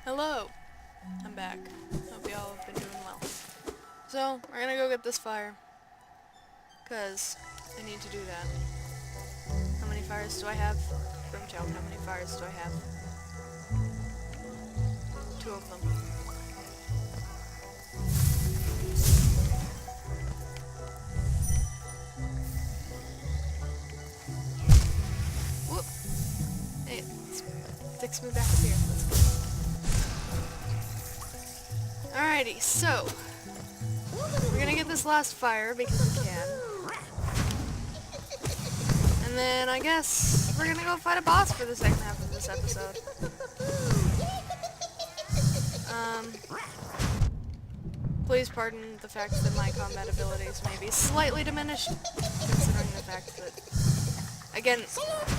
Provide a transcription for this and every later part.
Hello! I'm back. Hope y'all have been doing well. So, we're gonna go get this fire. Cause I need to do that. How many fires do I have? Grimchild, how many fires do I have? 2 of them. Whoop! Hey, it sticks me back up here. That's good. Alrighty, so we're gonna get this last fire because we can. And then I guess we're gonna go fight a boss for the second half of this episode. Please pardon the fact that my combat abilities may be slightly diminished, considering the fact that, again,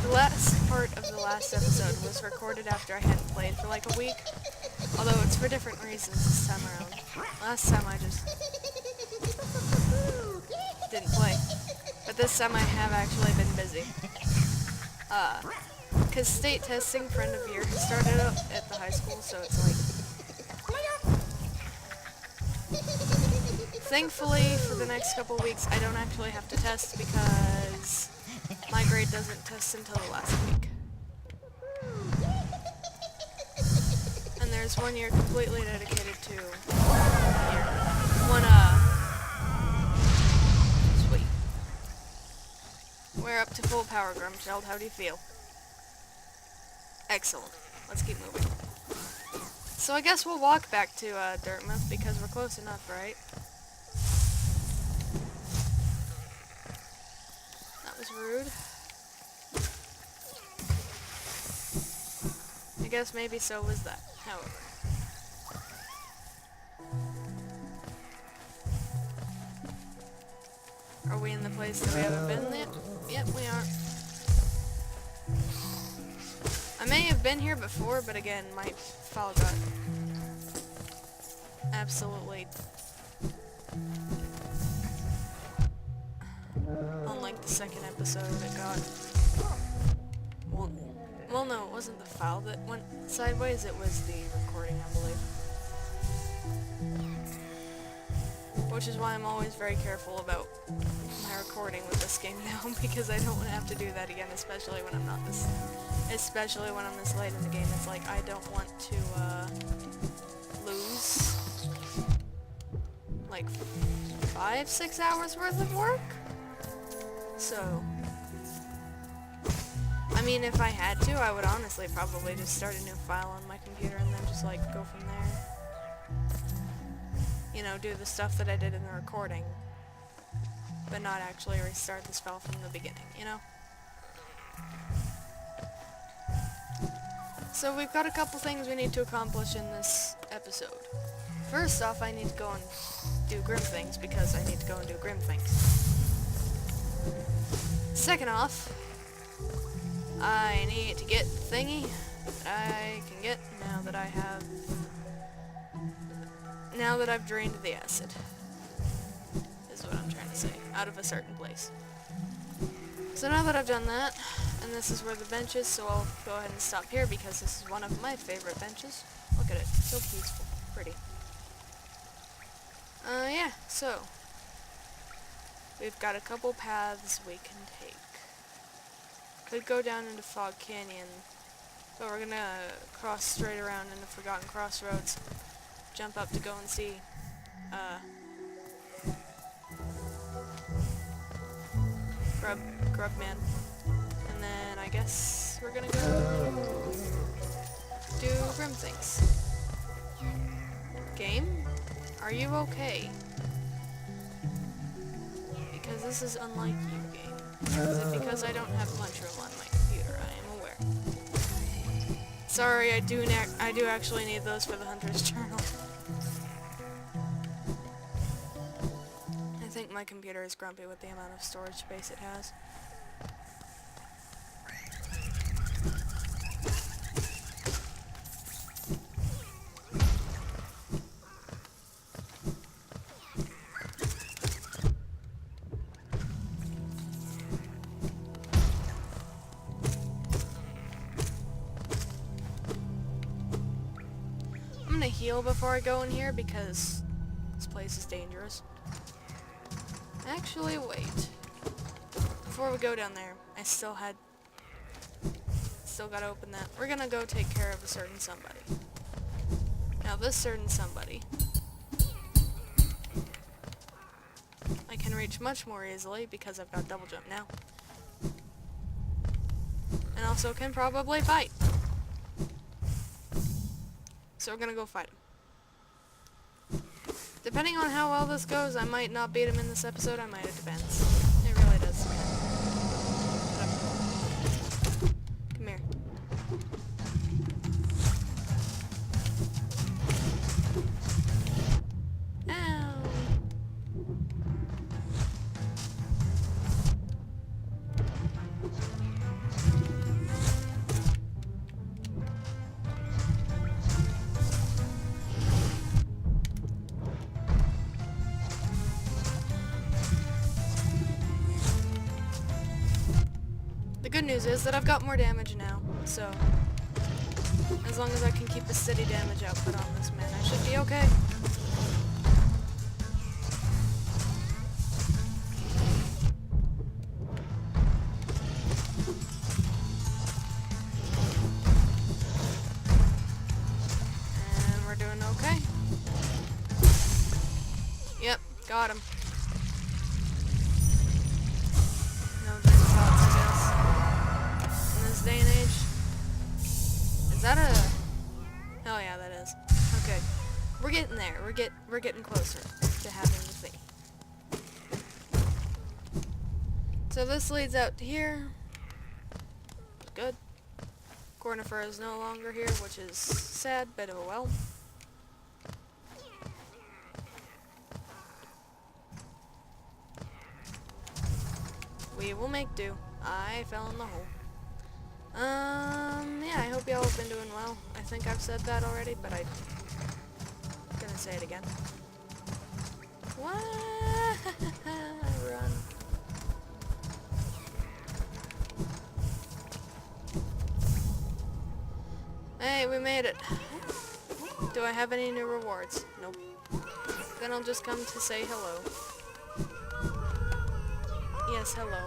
the last part of the last episode was recorded after I hadn't played for like a week, although it's for different reasons this time around. Last time I just didn't play, but this time I have actually been busy. Because state testing for end of year has started up at the high school, so it's like, thankfully, for the next couple weeks, I don't actually have to test because my grade doesn't test until the last week. And there's 1 year completely dedicated to sweet. We're up to full power, Grumchild. How do you feel? Excellent. Let's keep moving. So I guess we'll walk back to Dartmouth because we're close enough, right? That was rude. I guess maybe so was that, however. Are we in the place that we haven't been yet? Yep, we are. I may have been here before, but again, my file got absolutely unlike the second episode, it got well, no, it wasn't the file that went sideways, it was the recording, I believe. Which is why I'm always very careful about my recording with this game now, because I don't want to have to do that again, especially when I'm this late in the game. It's like I don't want to lose like 5-6 hours worth of work. So I mean, if I had to, I would honestly probably just start a new file on my computer and then just like go from there. You know, do the stuff that I did in the recording, but not actually restart this file from the beginning, you know? So we've got a couple things we need to accomplish in this episode. First off, I need to go and do grim things because I need to go and do grim things. Second off, I need to get the thingy that I can get now that I've drained the acid, is what I'm trying to say, out of a certain place. So now that I've done that, and this is where the bench is, so I'll go ahead and stop here because this is one of my favorite benches. Look at it, so peaceful, pretty. Yeah, so we've got a couple paths we can take. Could go down into Fog Canyon, but we're gonna cross straight around into Forgotten Crossroads, jump up to go and see, Grubman. And then I guess we're gonna go do grim things. Game? Are you okay? Because this is unlike you, game. Is it because I don't have Lunchroom on my computer? I am aware. Sorry, I do actually need those for the Hunter's Journal. I think my computer is grumpy with the amount of storage space it has. heal before I go in here because this place is dangerous. Actually, wait. Before we go down there, I still gotta open that. We're gonna go take care of a certain somebody. Now this certain somebody I can reach much more easily because I've got double jump now. And also can probably fight. So we're gonna go fight him. Depending on how well this goes, I might not beat him in this episode, I might, it depends. It really does depend. Come here. Ow! The good news is that I've got more damage now, so as long as I can keep a steady damage output on this man, I should be okay. And we're doing okay. Yep, got him. No jackpots, I guess. In this day and age. Is that a... Oh yeah, that is. Okay. We're getting there. We're getting closer to having the thing. So this leads out to here. Good. Cornifer is no longer here, which is sad, but oh well. We will make do. I fell in the hole. Yeah, I hope y'all have been doing well. I think I've said that already, but I'm gonna say it again. What? Run. Hey, we made it. Do I have any new rewards? Nope. Then I'll just come to say hello. Yes, hello.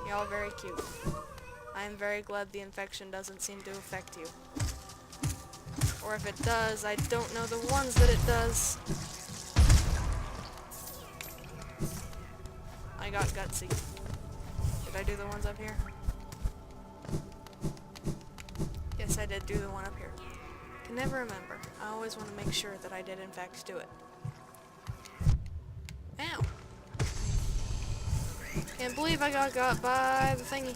Y'all are very cute. I am very glad the infection doesn't seem to affect you. Or if it does, I don't know the ones that it does. I got gutsy. Did I do the ones up here? Yes, I did do the one up here. Can never remember. I always want to make sure that I did in fact do it. Ow! Can't believe I got by the thingy.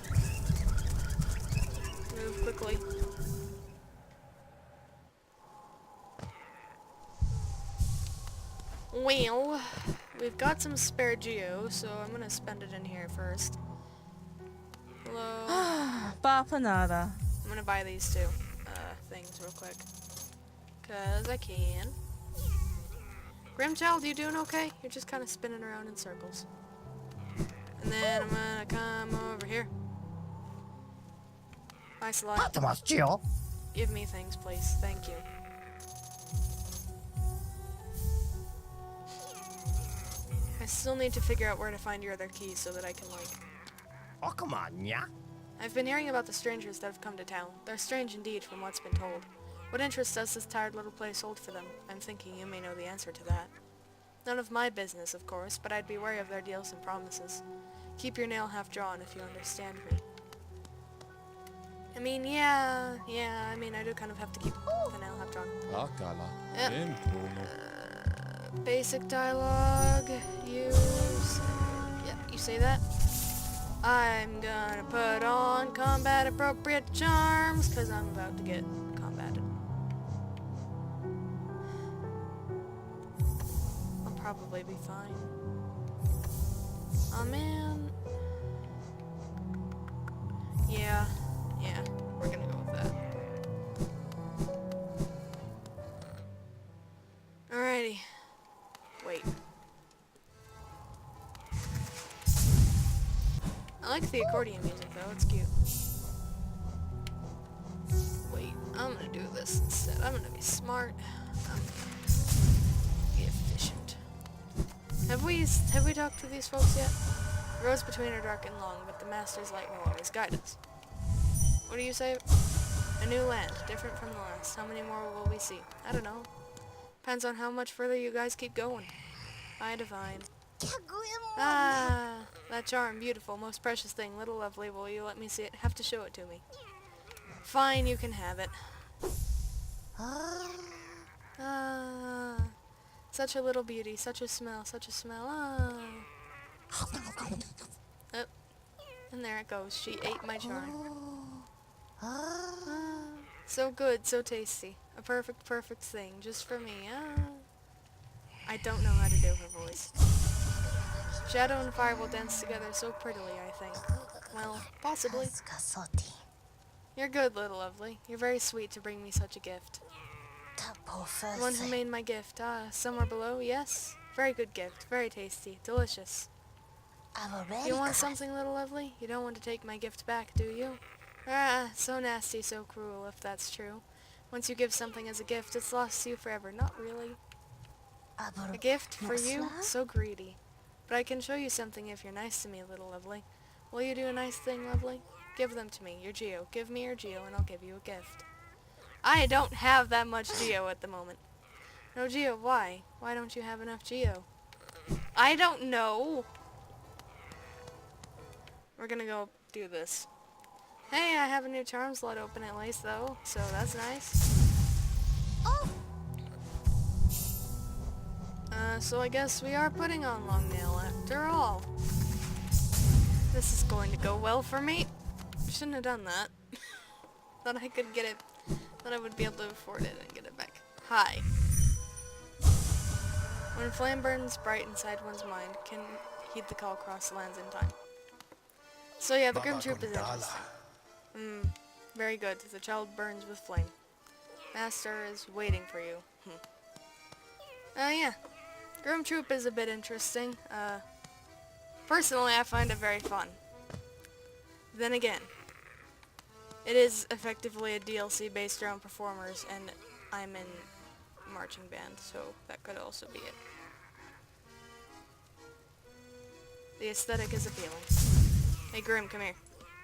Move quickly. Well, we've got some spare geo, so I'm gonna spend it in here first. Hello. Bapanada. I'm gonna buy these two things real quick. 'Cause I can. Grimchild, you doing okay? You're just kind of spinning around in circles. And then I'm gonna come over here. Bye, Slot. Give me things, please. Thank you. I still need to figure out where to find your other keys so that I can, like... Oh, come on, yeah? I've been hearing about the strangers that have come to town. They're strange indeed from what's been told. What interest does this tired little place hold for them? I'm thinking you may know the answer to that. None of my business, of course, but I'd be wary of their deals and promises. Keep your nail half drawn if you understand me. I mean, yeah, I mean, I do kind of have to keep the nail half drawn. Yep. Basic dialogue, use... Yep, you say that? I'm gonna put on combat appropriate charms, because I'm about to get combated. I'll probably be fine. Oh man. Yeah, we're gonna go with that. Alrighty. Wait. I like the accordion music though, it's cute. Wait, I'm gonna do this instead. I'm gonna be smart. Be efficient. Have we talked to these folks yet? The roads between are dark and long, but the Master's light will always guide us. What do you say? A new land, different from the last. How many more will we see? I don't know. Depends on how much further you guys keep going. I divine. Ah, that charm, beautiful, most precious thing, little lovely. Will you let me see it? Have to show it to me. Fine, you can have it. Ah, such a little beauty, such a smell, such a smell. Ah. Oh, and there it goes. She ate my charm. Ah, so good, so tasty. A perfect, perfect thing, just for me. Ah. I don't know how to do her voice. Shadow and fire will dance together so prettily, I think. Well, possibly. You're good, little lovely. You're very sweet to bring me such a gift. The one who made my gift. Ah, somewhere below, yes? Very good gift. Very tasty. Delicious. You want something, little lovely? You don't want to take my gift back, do you? Ah, so nasty, so cruel, if that's true. Once you give something as a gift, it's lost to you forever. Not really. A gift for you? So greedy. But I can show you something if you're nice to me, little lovely. Will you do a nice thing, lovely? Give them to me, your Geo. Give me your Geo, and I'll give you a gift. I don't have that much Geo at the moment. No Geo, why? Why don't you have enough Geo? I don't know. We're gonna go do this. Hey, I have a new charm slot open at least, though, so that's nice. So I guess we are putting on long nail after all. This is going to go well for me. Shouldn't have done that. Thought I could get it. Thought I would be able to afford it and get it back. Hi. When flame burns bright inside one's mind, can heed the call across the lands in time. So yeah, the Grim Troop is interesting. Very good. The child burns with flame. Master is waiting for you. Yeah. Grim Troop is a bit interesting. Personally, I find it very fun. Then again, it is effectively a DLC based around performers, and I'm in marching band, so that could also be it. The aesthetic is appealing. Hey Grim, come here.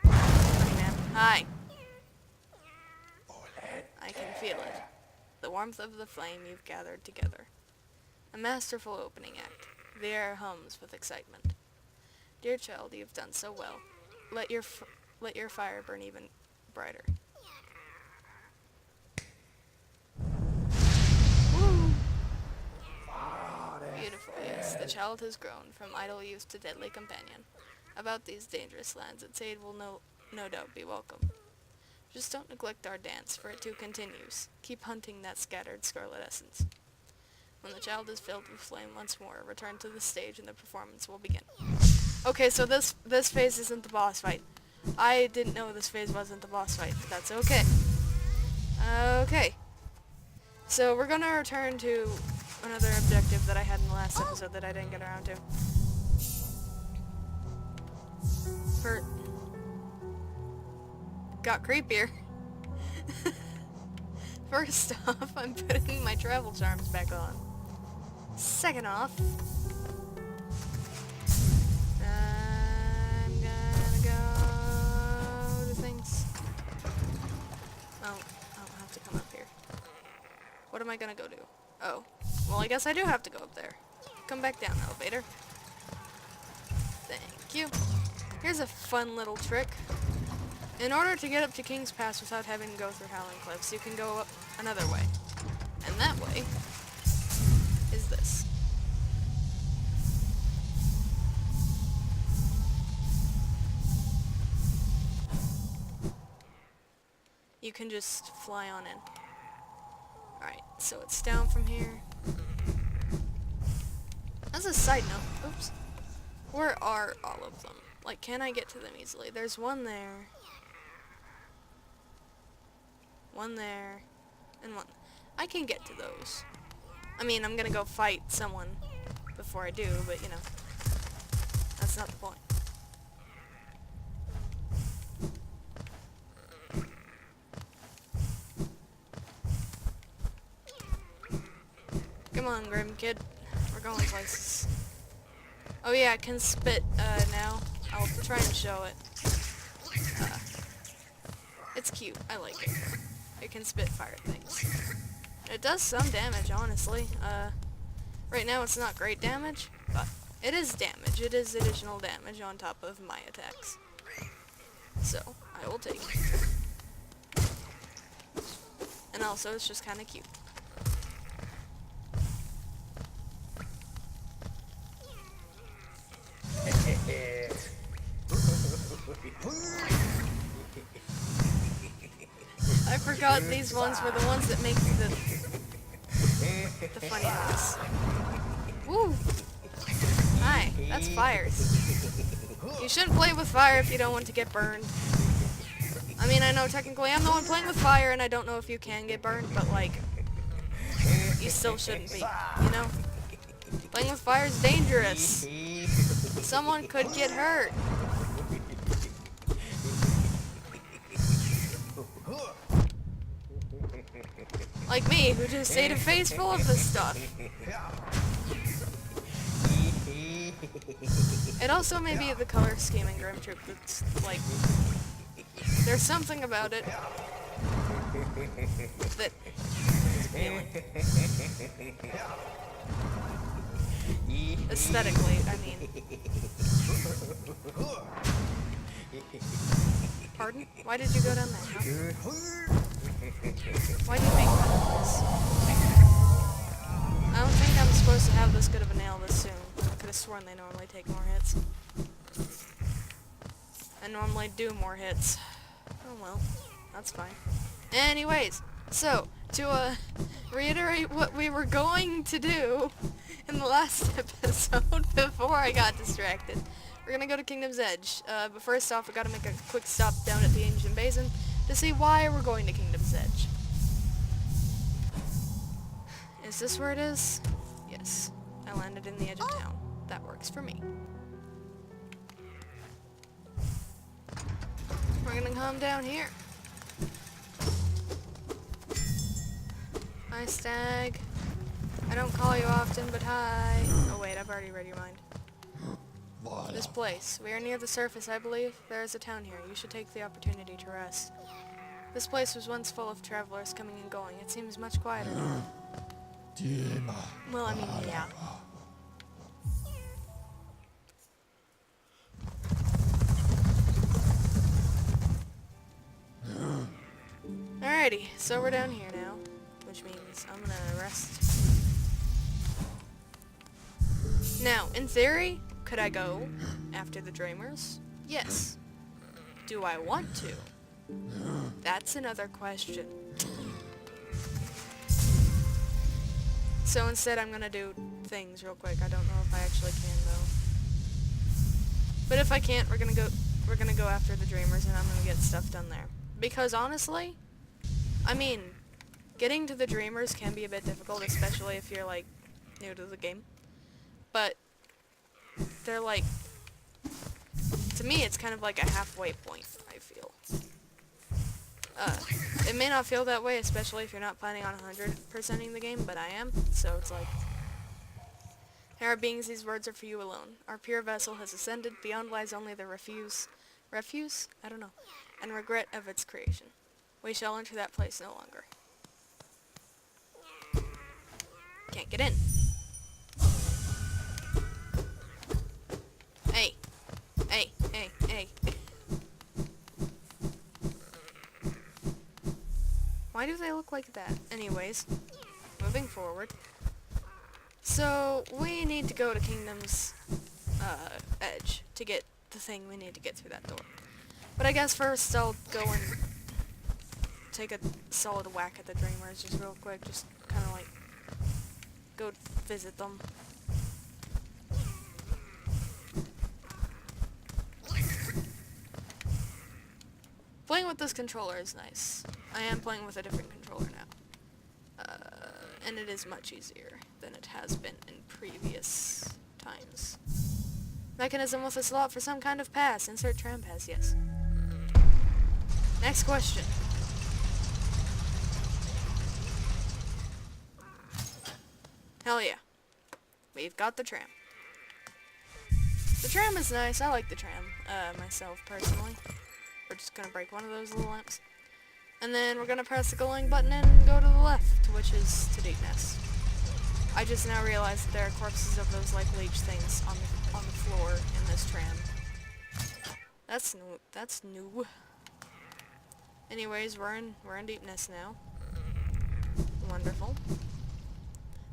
Hey man. Hi. I can feel it. The warmth of the flame you've gathered together. A masterful opening act. The air hums with excitement. Dear child, you've done so well. Let your fire burn even brighter. Woo! Beautiful, yes. The child has grown from idle youth to deadly companion. About these dangerous lands, its aid will no doubt be welcome. Just don't neglect our dance, for it too continues. Keep hunting that scattered scarlet essence. When the child is filled with flame once more, return to the stage and the performance will begin. Okay, so this phase isn't the boss fight. I didn't know this phase wasn't the boss fight, but that's okay. Okay. So we're gonna return to another objective that I had in the last episode that I didn't get around to. Got creepier. First off, I'm putting my travel charms back on. Second off, I'm gonna go to things. Oh, I don't have to come up here. What am I gonna go do? Oh, well I guess I do have to go up there. Come back down, elevator. Thank you. Here's a fun little trick. In order to get up to King's Pass without having to go through Howling Cliffs, you can go up another way. And that way is this. You can just fly on in. Alright, so it's down from here. As a side note, oops. Where are all of them? Like, can I get to them easily? There's one there. One there. And one. I can get to those. I mean, I'm gonna go fight someone before I do, but you know. That's not the point. Come on, Grim Kid. We're going places. Oh yeah, I can spit now. I'll try and show it. It's cute. I like it. It can spit fire things. It does some damage, honestly. Right now it's not great damage, but it is damage. It is additional damage on top of my attacks. So, I will take it. And also, it's just kind of cute. I forgot these ones were the ones that make the funny noise. Woo! Hi, that's fires. You shouldn't play with fire if you don't want to get burned. I mean, I know technically I'm the one playing with fire and I don't know if you can get burned, but like, you still shouldn't be, you know? Playing with fire is dangerous. Someone could get hurt. Like me, who just ate a face full of this stuff. It also may be the color scheme in Grim Troop that's, like, there's something about it that is appealing. Aesthetically, I mean. Pardon? Why did you go down there, huh? Why do you make that noise? I don't think I'm supposed to have this good of a nail this soon. I could have sworn they normally take more hits. I normally do more hits. Oh well, that's fine. Anyways, so, to reiterate what we were going to do in the last episode before I got distracted, we're gonna go to Kingdom's Edge. But first off, we gotta make a quick stop down at the Ancient Basin to see why we're going to Kingdom's Edge. Is this where it is? Yes. I landed in the edge of town. That works for me. We're gonna come down here. Hi, Stag. I don't call you often, but hi. Oh wait, I've already read your mind. This place. We are near the surface, I believe. There is a town here. You should take the opportunity to rest. This place was once full of travelers coming and going. It seems much quieter now. Well, I mean, yeah. Alrighty, so we're down here now, which means I'm gonna rest. Now, in theory, could I go after the Dreamers? Yes. Do I want to? That's another question. So instead I'm gonna do things real quick. I don't know if I actually can though. But if I can't, we're gonna go after the Dreamers and I'm gonna get stuff done there. Because honestly, I mean, getting to the Dreamers can be a bit difficult, especially if you're like new to the game. But they're like, to me it's kind of like a halfway point, I feel. It may not feel that way, especially if you're not planning on 100%ing the game, but I am, so it's like, here are beings, these words are for you alone. Our pure vessel has ascended, beyond lies only the refuse? I don't know. And regret of its creation. We shall enter that place no longer. Can't get in. Hey. Hey, hey, hey. Why do they look like that? Anyways, moving forward. So, we need to go to Kingdom's Edge to get the thing we need to get through that door. But I guess first I'll go and take a solid whack at the Dreamers just real quick. Just kind of like go visit them. Playing with this controller is nice. I am playing with a different controller now. And it is much easier than it has been in previous times. Mechanism with a slot for some kind of pass. Insert tram pass, yes. Next question. Hell yeah. We've got the tram. The tram is nice. I like the tram, myself, personally. We're just gonna break one of those little lamps. And then we're gonna press the going button and go to the left, which is to Deep Nest. I just now realized that there are corpses of those, like, leech things on the floor in this tram. That's new. That's new. Anyways, we're in Deep Nest now. Wonderful.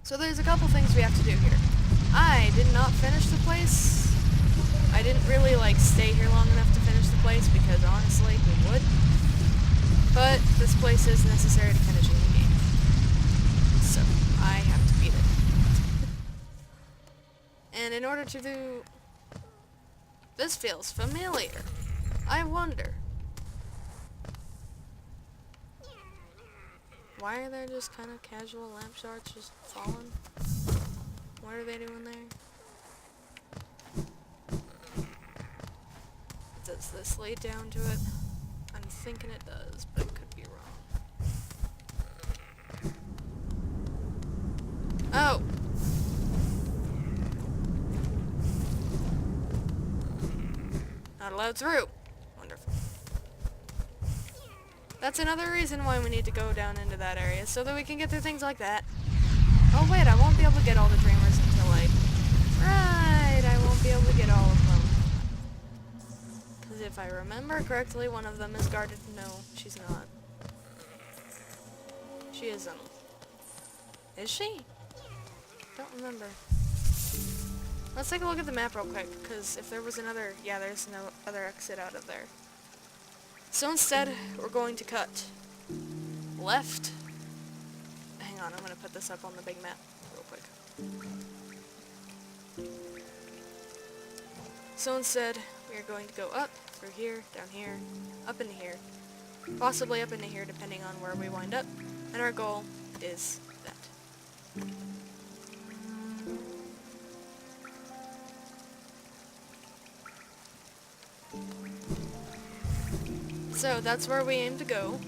So there's a couple things we have to do here. I did not finish the place. I didn't really, like, stay here long enough to finish the place because, honestly, we would. But this place is necessary to finishing the game. So, I have to beat it. And in order to do... This feels familiar. I wonder. Why are there just kind of casual lamp shards just falling? What are they doing there? Does this lead down to it? I'm thinking it does, but it could be wrong. Oh! Not allowed through. Wonderful. That's another reason why we need to go down into that area, so that we can get through things like that. Oh wait, I won't be able to get all the dreamers until like... Right, I won't be able to get all of them. Because if I remember correctly, one of them is guarded. No, she's not. She isn't. Is she? Don't remember. Let's take a look at the map real quick, because if there was another... Yeah, there's no other exit out of there. So instead, we're going to cut left. Hang on, I'm going to put this up on the big map real quick. So instead, we are going to go up, through here, down here, up into here, possibly up into here depending on where we wind up, and our goal is that. So that's where we aim to go.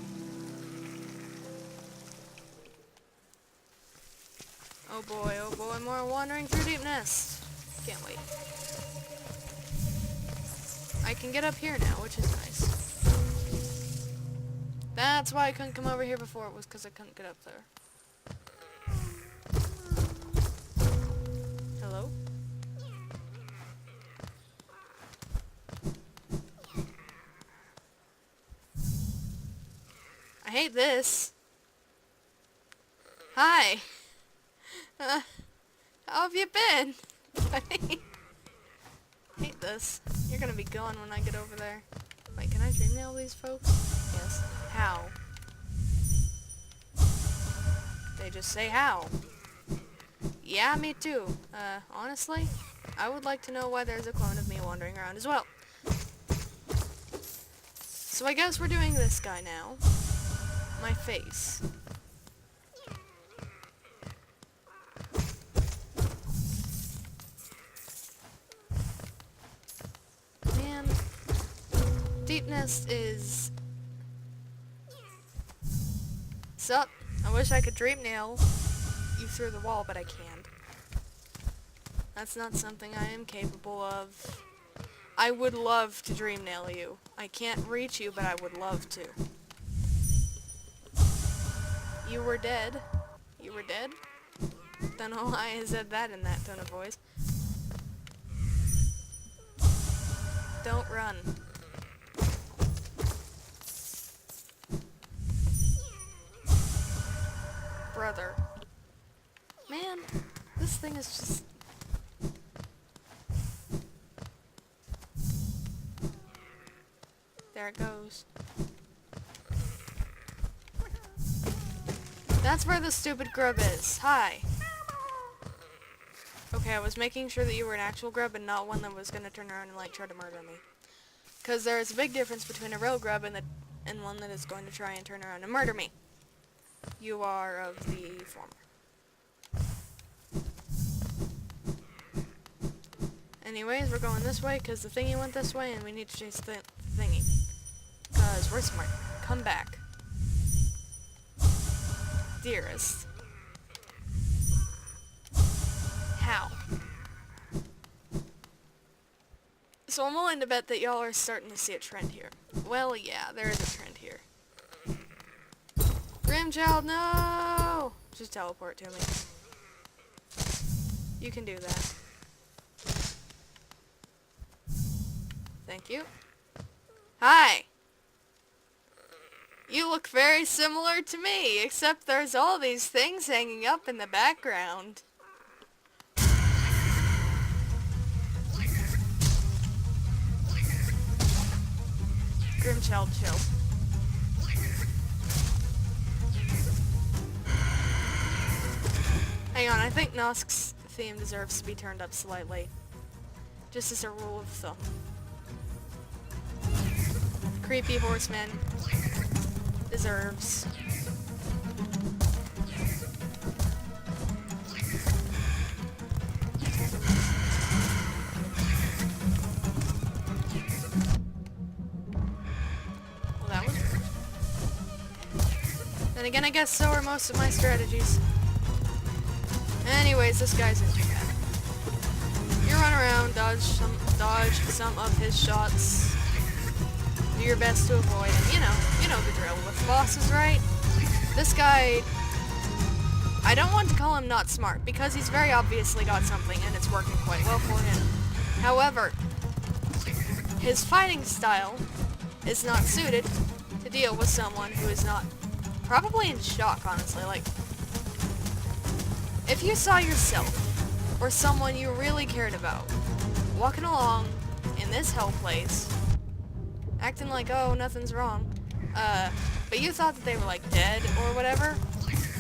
Oh boy, more wandering through Deep Nest. Can't wait. I can get up here now, which is nice. That's why I couldn't come over here before, it was because I couldn't get up there. Hello? I hate this. Hi. How have you been? I hate this. You're gonna be gone when I get over there. Wait, can I dream nail these folks? Yes. How? They just say how. Yeah, me too. Honestly, I would like to know why there's a clone of me wandering around as well. So I guess we're doing this guy now. My face. Man, Deep Nest is... Sup? I wish I could dream nail you through the wall, but I can't. That's not something I am capable of. I would love to dream nail you. I can't reach you, but I would love to. You were dead. You were dead? Don't know why I said that in that tone of voice. Don't run. Brother. Man, this thing is just... There it goes. That's where the stupid grub is. Hi. Okay, I was making sure that you were an actual grub and not one that was gonna turn around and, like, try to murder me. Because there is a big difference between a real grub and one that is going to try and turn around and murder me. You are of the former. Anyways, we're going this way because the thingy went this way and we need to chase the thingy. Because we're smart. Come back. Dearest. So I'm willing to bet that y'all are starting to see a trend here. Well, yeah, there is a trend here. Grimchild, no! Just teleport to me. You can do that. Thank you. Hi! You look very similar to me, except there's all these things hanging up in the background. Grimchild, chill. Hang on, I think Nosk's theme deserves to be turned up slightly. Just as a rule of thumb. Creepy horseman deserves. Well, that was weird. Then again, I guess so are most of my strategies. Anyways, this guy's in too bad. You run around, dodge some of his shots. Do your best to avoid him. You know the drill with bosses, right? This guy, I don't want to call him not smart, because he's very obviously got something and it's working quite well for him. However, his fighting style is not suited to deal with someone who is not probably in shock, honestly. Like, if you saw yourself or someone you really cared about walking along in this hell place, acting like, oh, nothing's wrong, but you thought that they were, like, dead or whatever,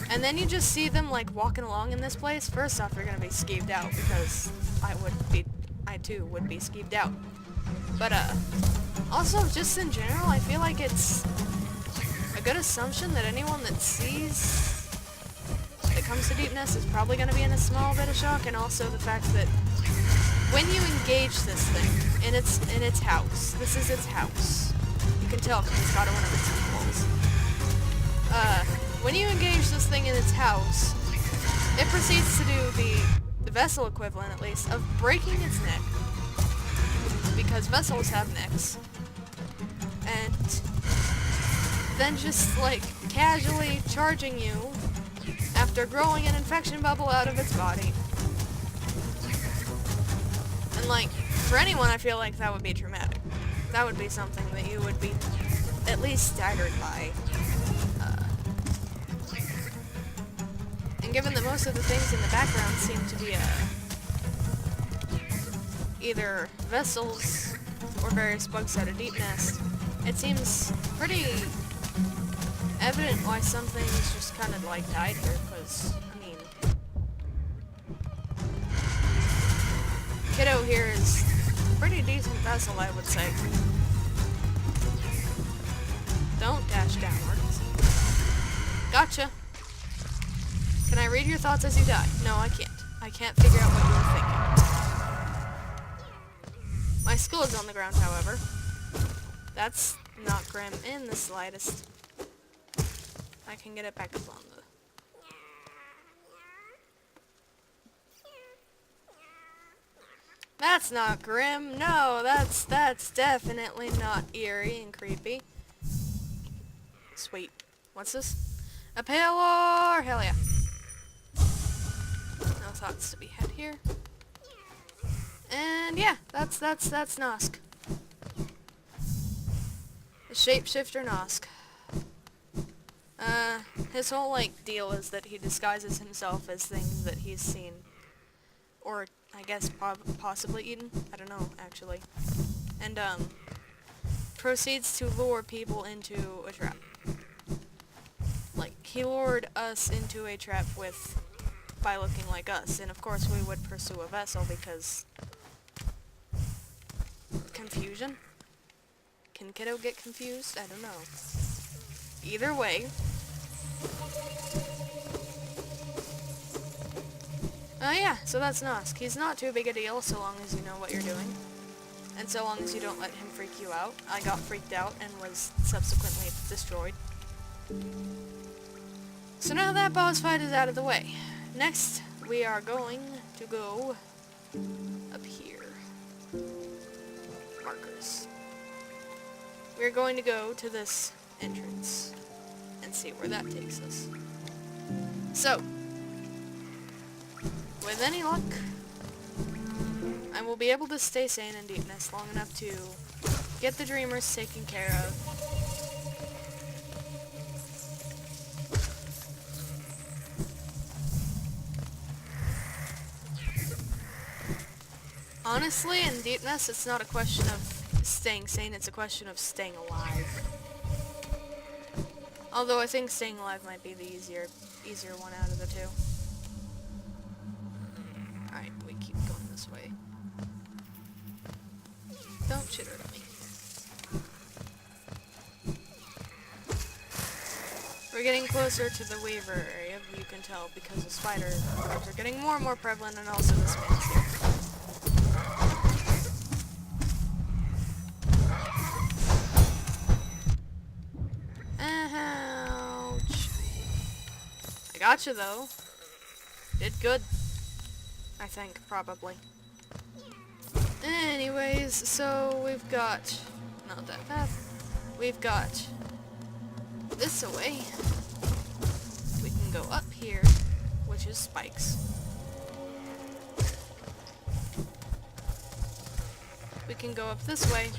and then you just see them, like, walking along in this place, first off, you're gonna be skeeved out, because I too would be skeeved out. But, also, just in general, I feel like it's a good assumption that anyone that sees that comes to Deepness is probably gonna be in a small bit of shock, and also the fact that when you engage this thing in its house, this is its house. You can tell because it's got one of its walls. When you engage this thing in its house, it proceeds to do the vessel equivalent, at least, of breaking its neck. Because vessels have necks. And then just, like, casually charging you after growing an infection bubble out of its body. And, like, for anyone, I feel like that would be traumatic. That would be something that you would be at least staggered by. And given that most of the things in the background seem to be, either vessels or various bugs out of Deepness, it seems pretty evident why some things just kind of, like, died here, because, I mean, Kiddo here is a pretty decent vessel, I would say. Don't dash downwards. Gotcha. Can I read your thoughts as you die? No, I can't. I can't figure out what you were thinking. My skull is on the ground, however. That's not grim in the slightest. I can get it back up on the... That's not grim. No, that's definitely not eerie and creepy. Sweet. What's this? A Paylor! Hell yeah. No thoughts to be had here. And yeah, that's Nosk. The shapeshifter Nosk. His whole, like, deal is that he disguises himself as things that he's seen. Or, I guess, possibly eaten. I don't know, actually. And, proceeds to lure people into a trap. Like, he lured us into a trap by looking like us. And, of course, we would pursue a vessel because... Confusion? Can Kiddo get confused? I don't know. Either way. Yeah, so that's Nosk. He's not too big a deal so long as you know what you're doing. And so long as you don't let him freak you out. I got freaked out and was subsequently destroyed. So now that boss fight is out of the way. Next, we are going to go up here. markers. We're going to go to this entrance and see where that takes us. So, with any luck, I will be able to stay sane in deepness long enough to get the dreamers taken care of. Honestly, in deepness, it's not a question of staying sane, it's a question of staying alive. Although I think staying alive might be the easier one out of the two. Alright, we keep going this way. Don't chitter at me. We're getting closer to the Weaver area, you can tell, because the spiders are getting more and more prevalent, and also the spins here. Ouch. I gotcha, though. Did good. I think, probably. Anyways, so we've got... not that path. We've got this away. We can go up here, which is spikes. We can go up this way.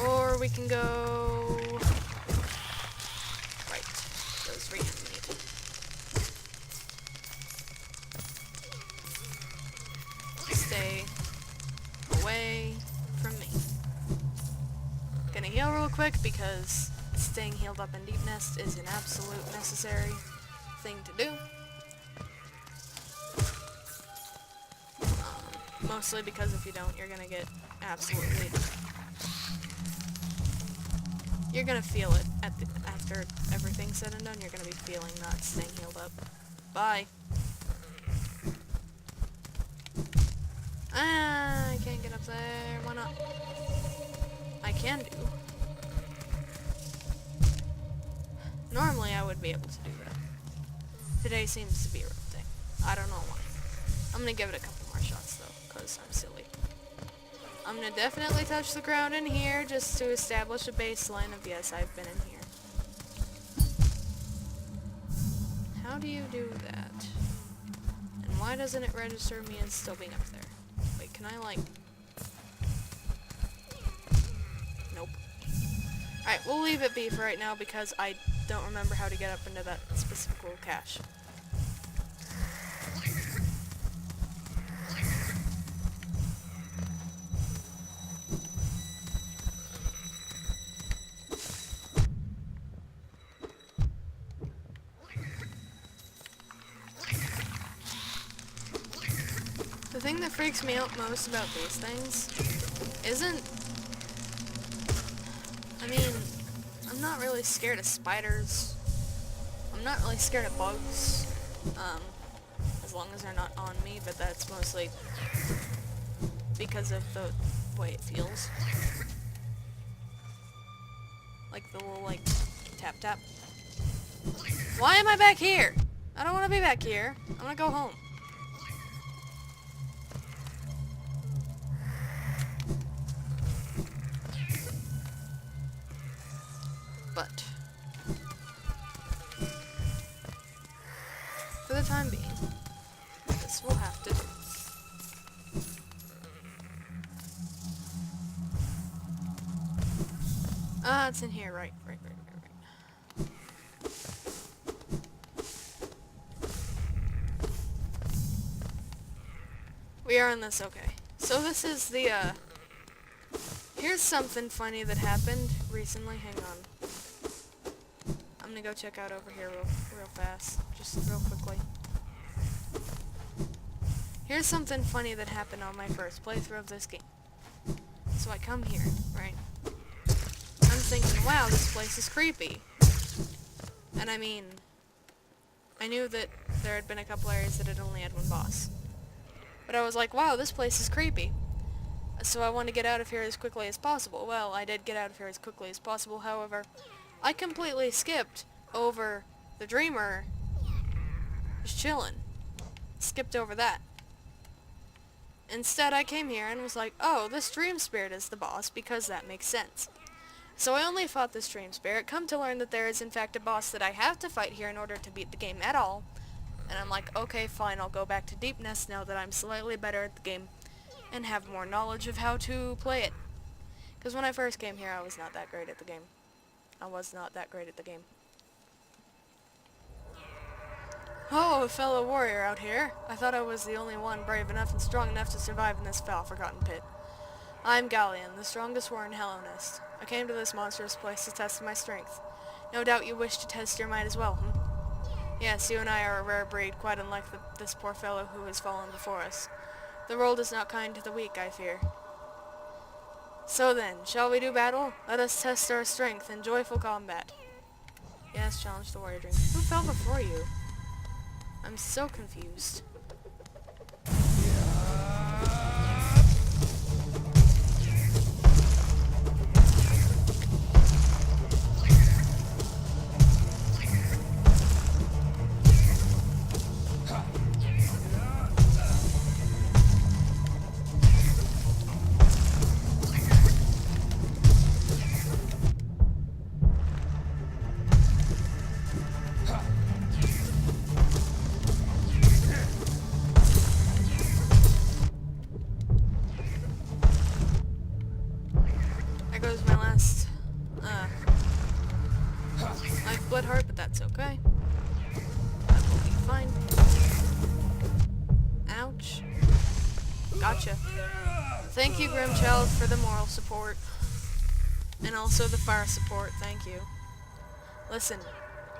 Or we can go... right. Those reanimate. Stay away from me. Gonna heal real quick because staying healed up in deep nest is an absolute necessary thing to do. Mostly because if you don't, you're gonna get absolutely... you're gonna feel it after everything's said and done. You're gonna be feeling not staying healed up. Bye. Ah, I can't get up there. Why not? I can do. Normally I would be able to do that. Today seems to be a rough day. I don't know why. I'm gonna give it a couple more shots though, because I'm silly. I'm gonna definitely touch the ground in here just to establish a baseline of yes, I've been in here. How do you do that? And why doesn't it register me as still being up there? Wait, can I like... nope. Alright, we'll leave it be for right now because I don't remember how to get up into that specific little cache. The thing that freaks me out most about these things isn't... I mean, I'm not really scared of spiders. I'm not really scared of bugs. As long as they're not on me, but that's mostly because of the way it feels. Like the little, like, tap tap. Why am I back here? I don't want to be back here. I want to go home. But for the time being, this will have to do. Ah, it's in here, right. We are in this, okay. So this is the, here's something funny that happened recently. Hang on. I'm gonna go check out over here real fast, just real quickly. Here's something funny that happened on my first playthrough of this game. So I come here, right? I'm thinking, wow, this place is creepy. And I mean, I knew that there had been a couple areas that had only had one boss. But I was like, wow, this place is creepy. So I want to get out of here as quickly as possible. Well, I did get out of here as quickly as possible, however, I completely skipped over the dreamer just chilling. Skipped over that. Instead, I came here and was like, oh, this dream spirit is the boss because that makes sense. So I only fought this dream spirit, come to learn that there is in fact a boss that I have to fight here in order to beat the game at all. And I'm like, okay, fine, I'll go back to Deep Nest now that I'm slightly better at the game and have more knowledge of how to play it. Because when I first came here, I was not that great at the game. Oh, a fellow warrior out here. I thought I was the only one brave enough and strong enough to survive in this foul forgotten pit. I'm Galleon, the strongest warrior in Hello Nest. I came to this monstrous place to test my strength. No doubt you wish to test your might as well, hmm? Yes, you and I are a rare breed, quite unlike this poor fellow who has fallen before us. The world is not kind to the weak, I fear. So then, shall we do battle? Let us test our strength in joyful combat. Yes, challenge the warrior dream. Who fell before you? I'm so confused. There goes my last, lifeblood heart, but that's okay. That will be fine. Ouch. Gotcha. Thank you, Grimchild, for the moral support. And also the fire support, thank you. Listen,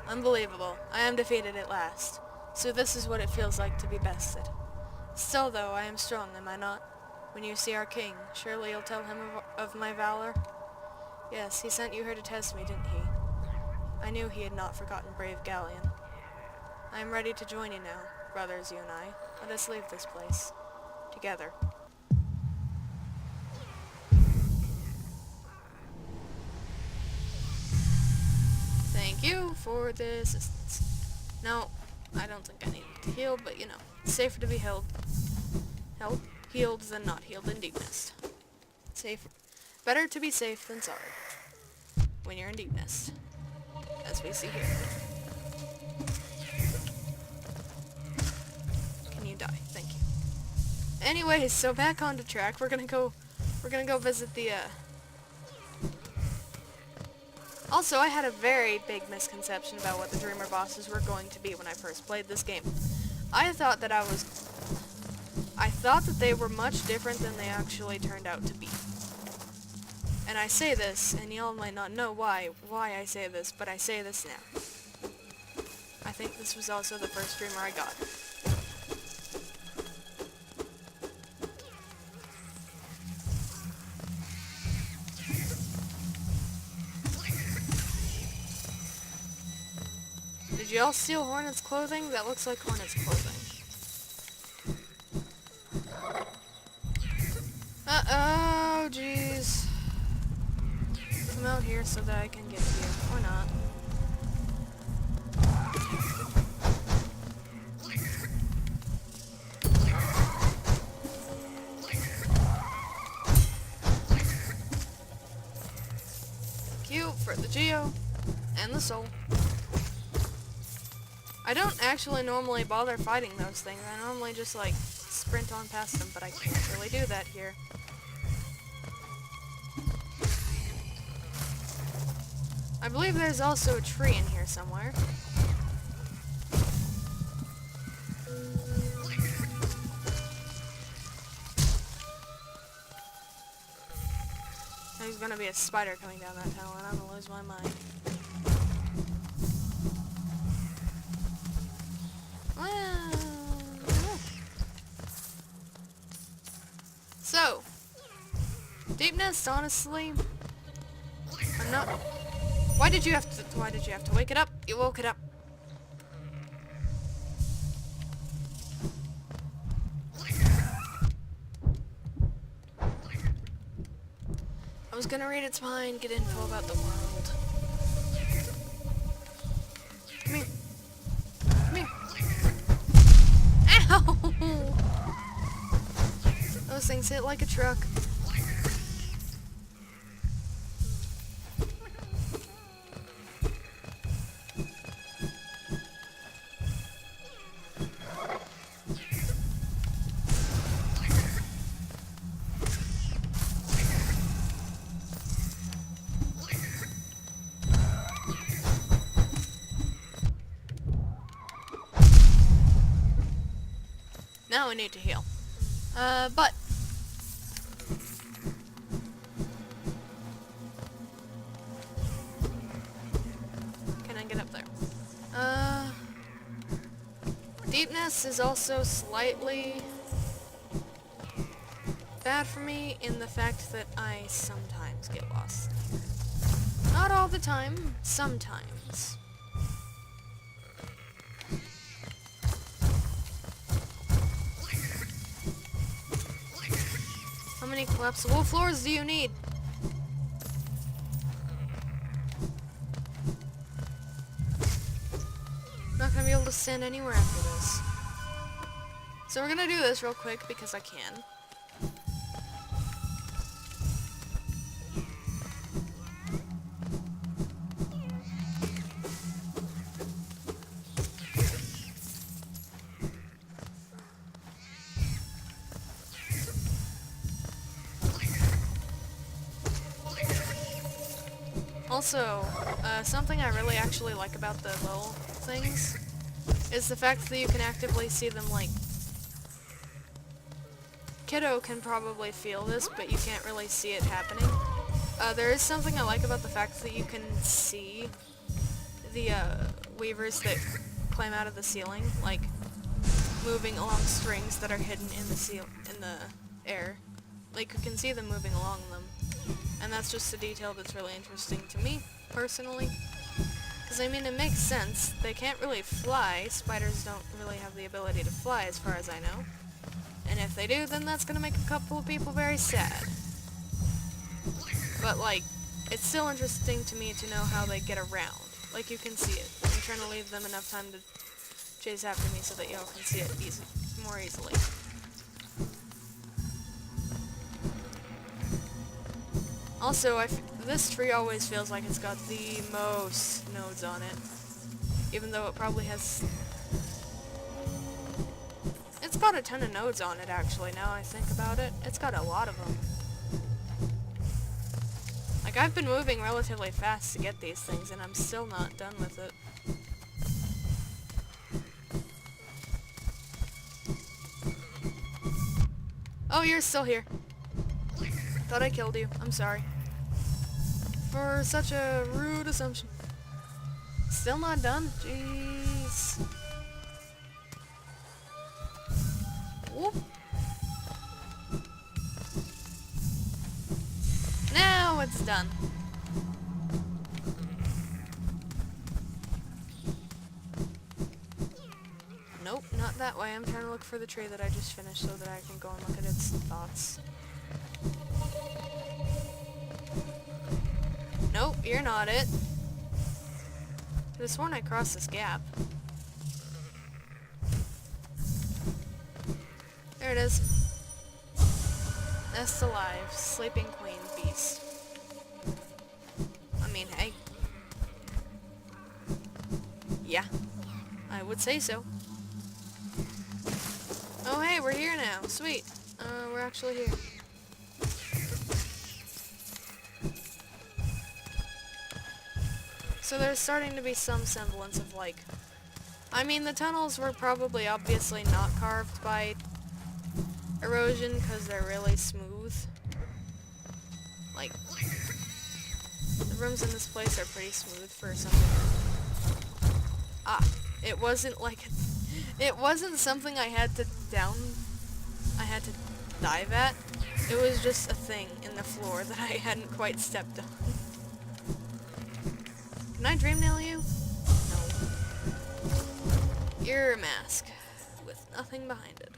unbelievable. I am defeated at last. So this is what it feels like to be bested. Still, though, I am strong, am I not? When you see our king, surely you'll tell him of my valor? Yes, he sent you here to test me, didn't he? I knew he had not forgotten brave Galleon. I am ready to join you now, brothers, you and I. Let us leave this place. Together. Thank you for the assistance. No, I don't think I need to heal, but you know, it's safer to be healed than not healed in Deep Nest. Better to be safe than sorry when you're in Deep Nest, as we see here. Can you die? Thank you. Anyways, so back on the track. We're gonna go visit the. Also, I had a very big misconception about what the Dreamer bosses were going to be when I first played this game. I thought that they were much different than they actually turned out to be. And I say this, and y'all might not know why I say this, but I say this now. I think this was also the first Dreamer I got. Did y'all steal Hornet's clothing? That looks like Hornet's clothing. Uh-oh, jeez. Come out here so that I can get to you. Or not. Thank you for the Geo and the soul. I don't actually normally bother fighting those things. I normally just, like, sprint on past them, but I can't really do that here. I believe there's also a tree in here somewhere. There's gonna be a spider coming down that tunnel, and I'm gonna lose my mind. So, Deep Nest, honestly, I'm not. Why did you have to wake it up? You woke it up. I was gonna read its mind, get info about the world. Come here. Come here. Ow! things hit like a truck. Now we need to heal. But can I get up there? Deepness is also slightly bad for me in the fact that I sometimes get lost. Not all the time, sometimes. How many collapsible floors do you need? I'm not gonna be able to stand anywhere after this. So we're gonna do this real quick because I can. Also, something I really actually like about the little things is the fact that you can actively see them, like, Kiddo can probably feel this, but you can't really see it happening. There is something I like about the fact that you can see the weavers that climb out of the ceiling, like moving along strings that are hidden in the air. Like, you can see them moving along them. And that's just a detail that's really interesting to me, personally. Because, I mean, it makes sense. They can't really fly. Spiders don't really have the ability to fly, as far as I know. And if they do, then that's gonna make a couple of people very sad. But, like, it's still interesting to me to know how they get around. Like, you can see it. I'm trying to leave them enough time to chase after me so that y'all can see it more easily. Also, this tree always feels like it's got the most nodes on it. Even though it probably has... It's got a ton of nodes on it, actually, now I think about it. It's got a lot of them. Like, I've been moving relatively fast to get these things, and I'm still not done with it. Oh, you're still here. Thought I killed you. I'm sorry. For such a rude assumption. Still not done? Jeez. Whoop. Now it's done. Nope, not that way. I'm trying to look for the tree that I just finished so that I can go and look at its thoughts. Nope, you're not it. I could've sworn I crossed this gap. There it is. Nest alive, sleeping queen beast. I mean, hey. Yeah, I would say so. Oh hey, we're here now. Sweet. We're actually here. So there's starting to be some semblance of, like... I mean, the tunnels were probably obviously not carved by erosion because they're really smooth. Like, the rooms in this place are pretty smooth for something. Ah, it wasn't like... It wasn't something I had to dive at. It was just a thing in the floor that I hadn't quite stepped on. Can I dream nail you? No. You're a mask with nothing behind it.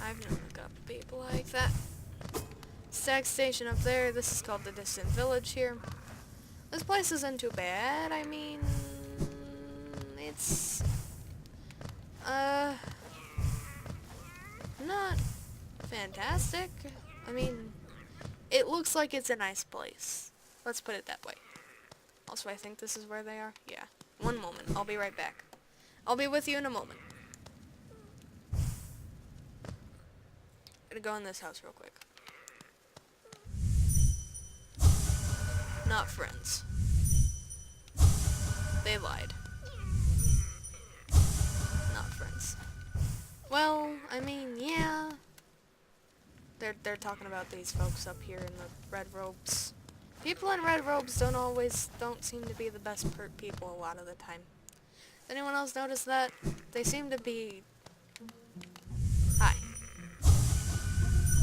I've known a couple people like that. Stag station up there. This is called the Distant Village here. This place isn't too bad. I mean, it's fantastic. I mean, it looks like it's a nice place. Let's put it that way. Also, I think this is where they are. Yeah. One moment. I'll be right back. I'll be with you in a moment. Gonna go in this house real quick. Not friends. They lied. Not friends. Well, I mean, yeah. They're talking about these folks up here in the red robes. People in red robes don't seem to be the best people a lot of the time. Anyone else notice that? They seem to be... Hi.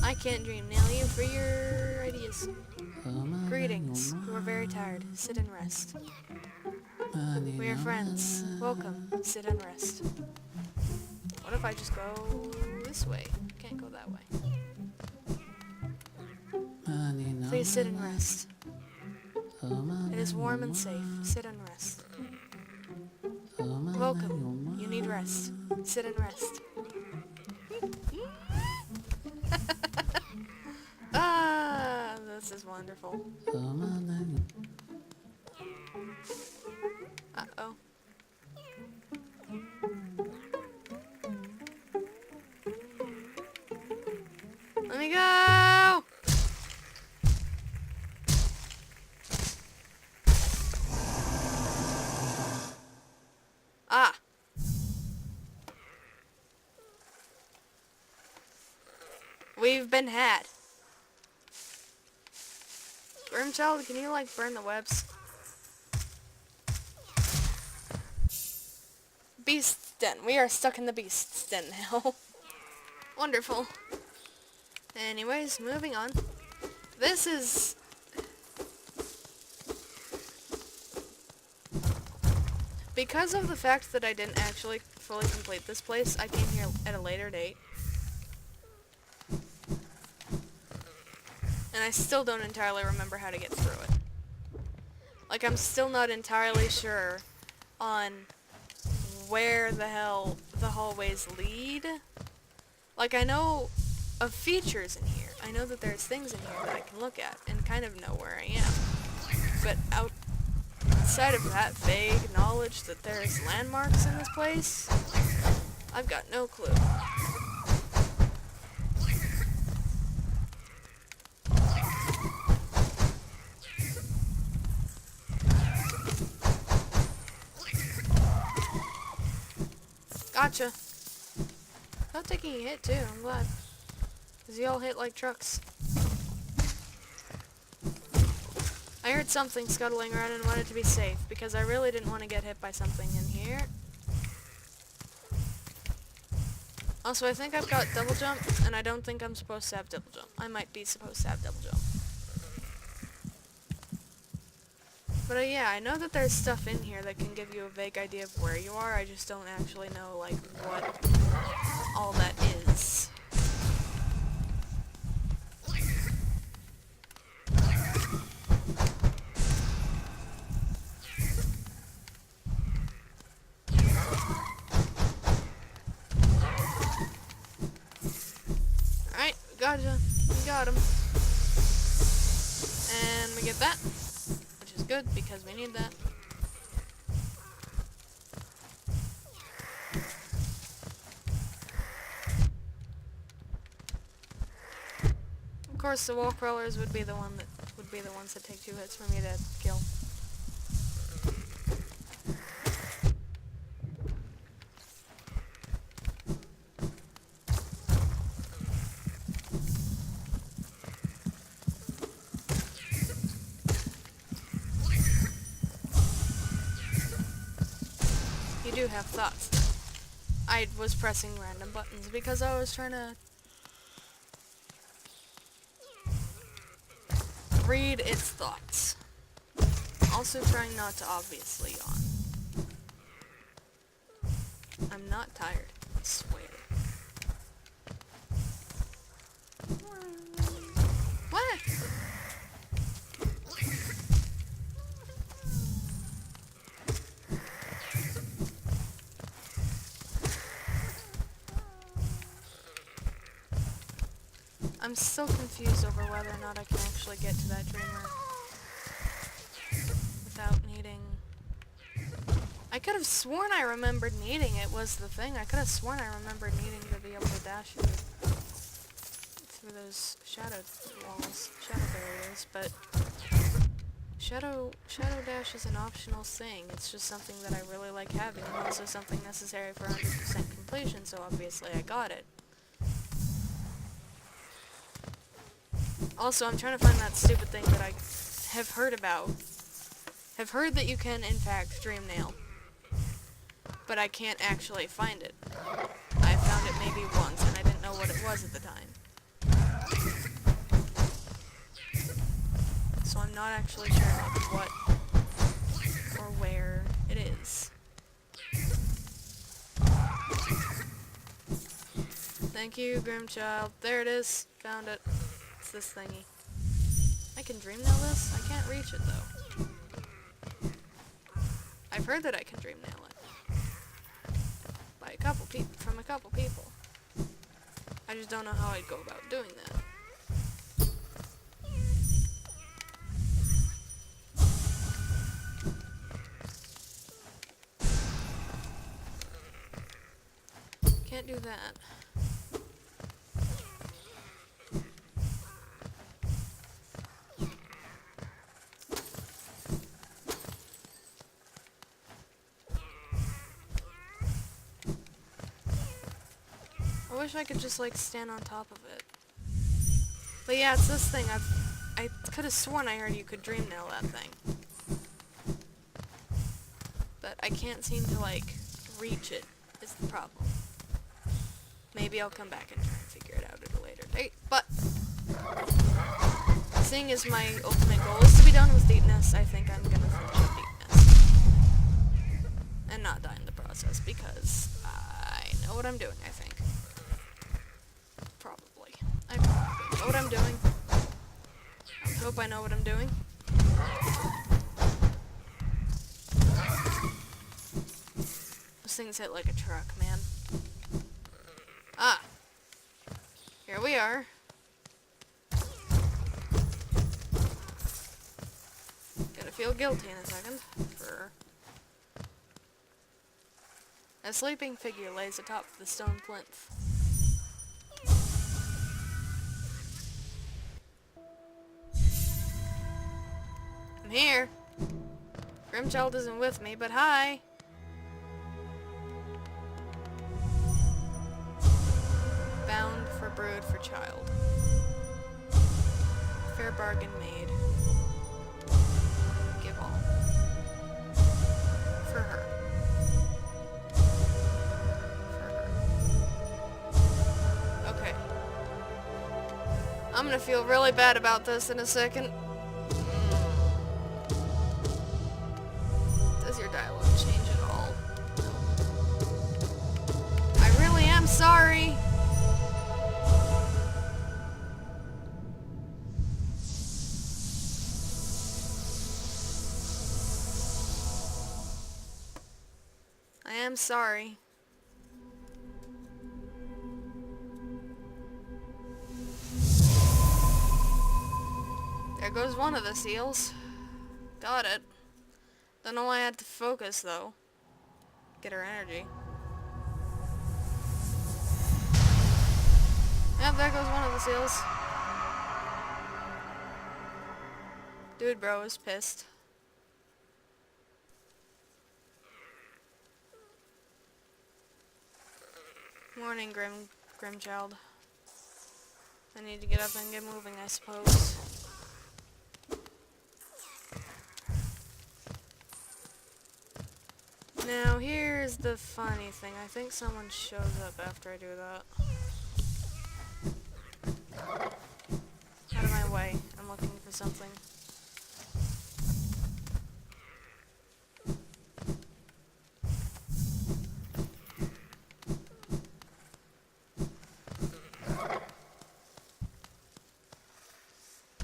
I can't dream. Nail you for your ideas. Greetings. You are very tired. Sit and rest. We are friends. Welcome. Sit and rest. What if I just go this way? Can't go that way. Please sit and rest. It is warm and safe. Sit and rest. Welcome. You need rest. Sit and rest. Ah, this is wonderful. Uh-oh. Let me go! Ah! We've been had. Grimchild, can you, like, burn the webs? Beast's den. We are stuck in the Beast's den now. Wonderful. Anyways, moving on. This is... Because of the fact that I didn't actually fully complete this place, I came here at a later date. And I still don't entirely remember how to get through it. Like, I'm still not entirely sure on where the hell the hallways lead. Like, I know of features in here. I know that there's things in here that I can look at and kind of know where I am. But outside of that vague knowledge that there's landmarks in this place, I've got no clue. Gotcha. Not taking a hit too, I'm glad. Cause you all hit like trucks. I heard something scuttling around and wanted to be safe, because I really didn't want to get hit by something in here. Also, I think I've got double jump, and I don't think I'm supposed to have double jump. I might be supposed to have double jump. But yeah, I know that there's stuff in here that can give you a vague idea of where you are. I just don't actually know, like, what all that is. Alright, gotcha. We got him. And we get that. Which is good, because we need that. Of course, the wall crawlers would be the ones that take 2 hits for me to kill. You do have thoughts. I was pressing random buttons because I was trying to read its thoughts. Also trying not to obviously yawn. I'm not tired, I swear. What? I'm I'm still confused over whether or not I can actually get to that dreamer without needing... I could have sworn I remembered needing it was the thing. I could have sworn I remembered needing to be able to dash through those shadow walls, shadow barriers, but shadow dash is an optional thing. It's just something that I really like having, and also something necessary for 100% completion, so obviously I got it. Also, I'm trying to find that stupid thing that I have heard about. Have heard that you can, in fact, dream nail. But I can't actually find it. I found it maybe once, and I didn't know what it was at the time. So I'm not actually sure what or where it is. Thank you, Grimchild. There it is. Found it. It's this thingy. I can dream nail this? I can't reach it, though. I've heard that I can dream nail it. By from a couple people. I just don't know how I'd go about doing that. Can't do that. I wish I could just, like, stand on top of it. But yeah, it's this thing. I could have sworn I heard you could dream nail that thing. But I can't seem to, like, reach it, is the problem. Maybe I'll come back and try and figure it out at a later date, but seeing as my ultimate goal is to be done with Deepness, I think I'm gonna finish up Deepness. And not die in the process, because I know what I'm doing, I think. Probably. I probably know what I'm doing. I hope I know what I'm doing. Those things hit like a truck, man. Ah! Here we are. Gonna feel guilty in a second. A sleeping figure lays atop the stone plinth. I'm here. Grimchild isn't with me, but hi! Bound for brood for child. Fair bargain made. Give all. For her. Okay. I'm gonna feel really bad about this in a second. Does your dialogue change at all? No. I really am sorry. I am sorry. There goes one of the seals. Got it. Don't know why I had to focus, though. Get her energy. Yep, there goes one of the seals. Dude, bro is pissed. Morning, Grimchild. I need to get up and get moving, I suppose. Now, here's the funny thing. I think someone shows up after I do that. Out of my way. I'm looking for something.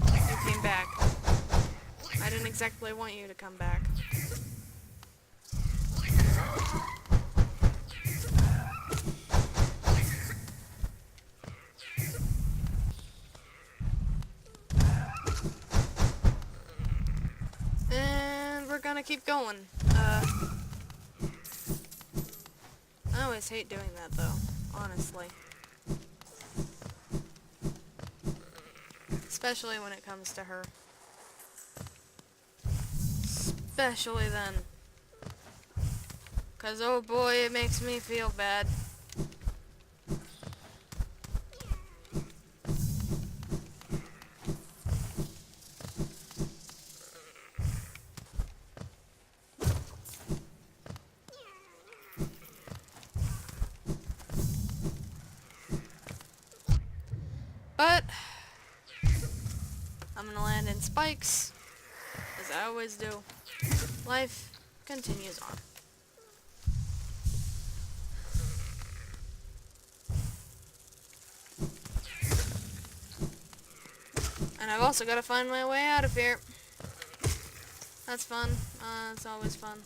You came back. I didn't exactly want you to come back. gonna keep going. I always hate doing that though, honestly. Especially when it comes to her. Especially then. 'Cause oh boy, it makes me feel bad. But I'm gonna land in spikes, as I always do. Life continues on. And I've also got to find my way out of here. That's fun. It's always fun.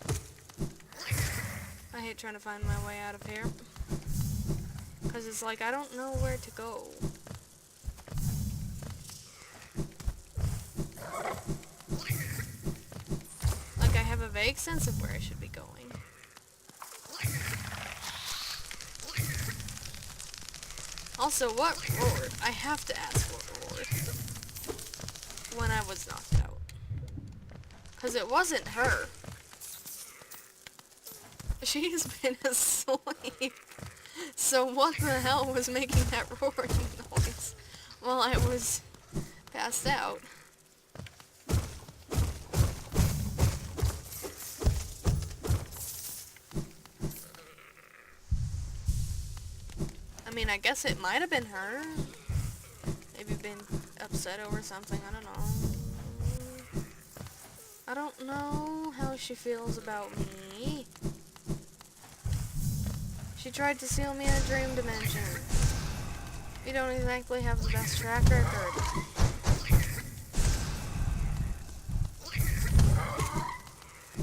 I hate trying to find my way out of here. Because it's like, I don't know where to go. Like, I have a vague sense of where I should be going. Also, what roared? I have to ask what roared when I was knocked out. Because it wasn't her. She's been asleep. So what the hell was making that roaring noise while I was passed out? I mean, I guess it might have been her. Maybe been upset over something, I don't know. I don't know how she feels about me. She tried to seal me in a dream dimension. We don't exactly have the best track record.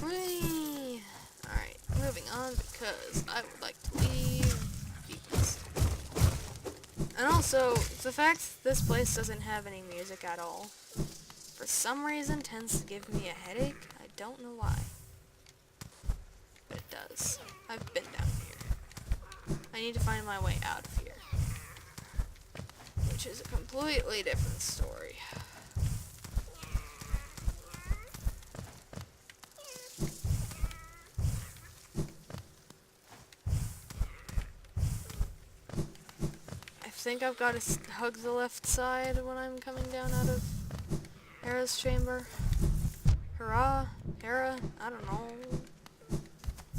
Whee! Alright, moving on because I would like to leave these. And also, the fact this place doesn't have any music at all, for some reason tends to give me a headache. I don't know why. But it does. I've been down here. I need to find my way out of here. Which is a completely different story. I think I've got to hug the left side when I'm coming down out of Hera's chamber. Hera? Hera? I don't know.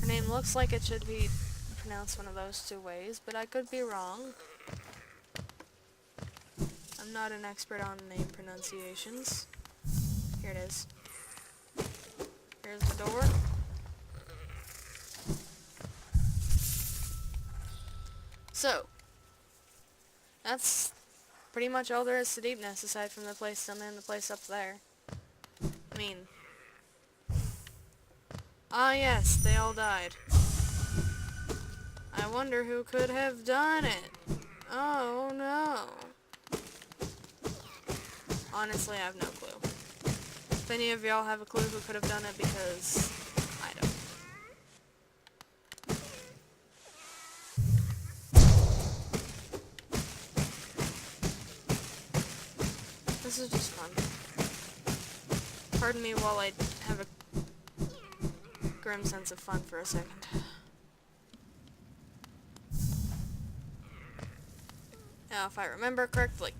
Her name looks like it should be pronounced one of those two ways, but I could be wrong. I'm not an expert on name pronunciations. Here it is. Here's the door. So, that's pretty much all there is to Deepness, aside from the place I'm in, the place up there. I mean... Ah yes, they all died. I wonder who could have done it. Oh no. Honestly, I have no clue. If any of y'all have a clue who could have done it, because I don't. This is just fun. Pardon me while I have a grim sense of fun for a second. Now, if I remember correctly,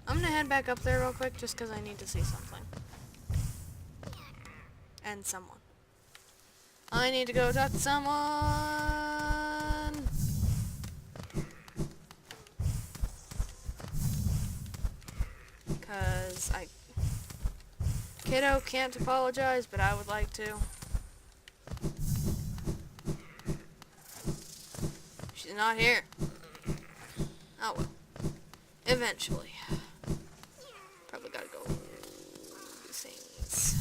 I'm gonna head back up there real quick just because I need to see something. And someone. I need to go talk to someone! Because Kiddo can't apologize, but I would like to. She's not here. Oh well. Eventually. Probably gotta go do things.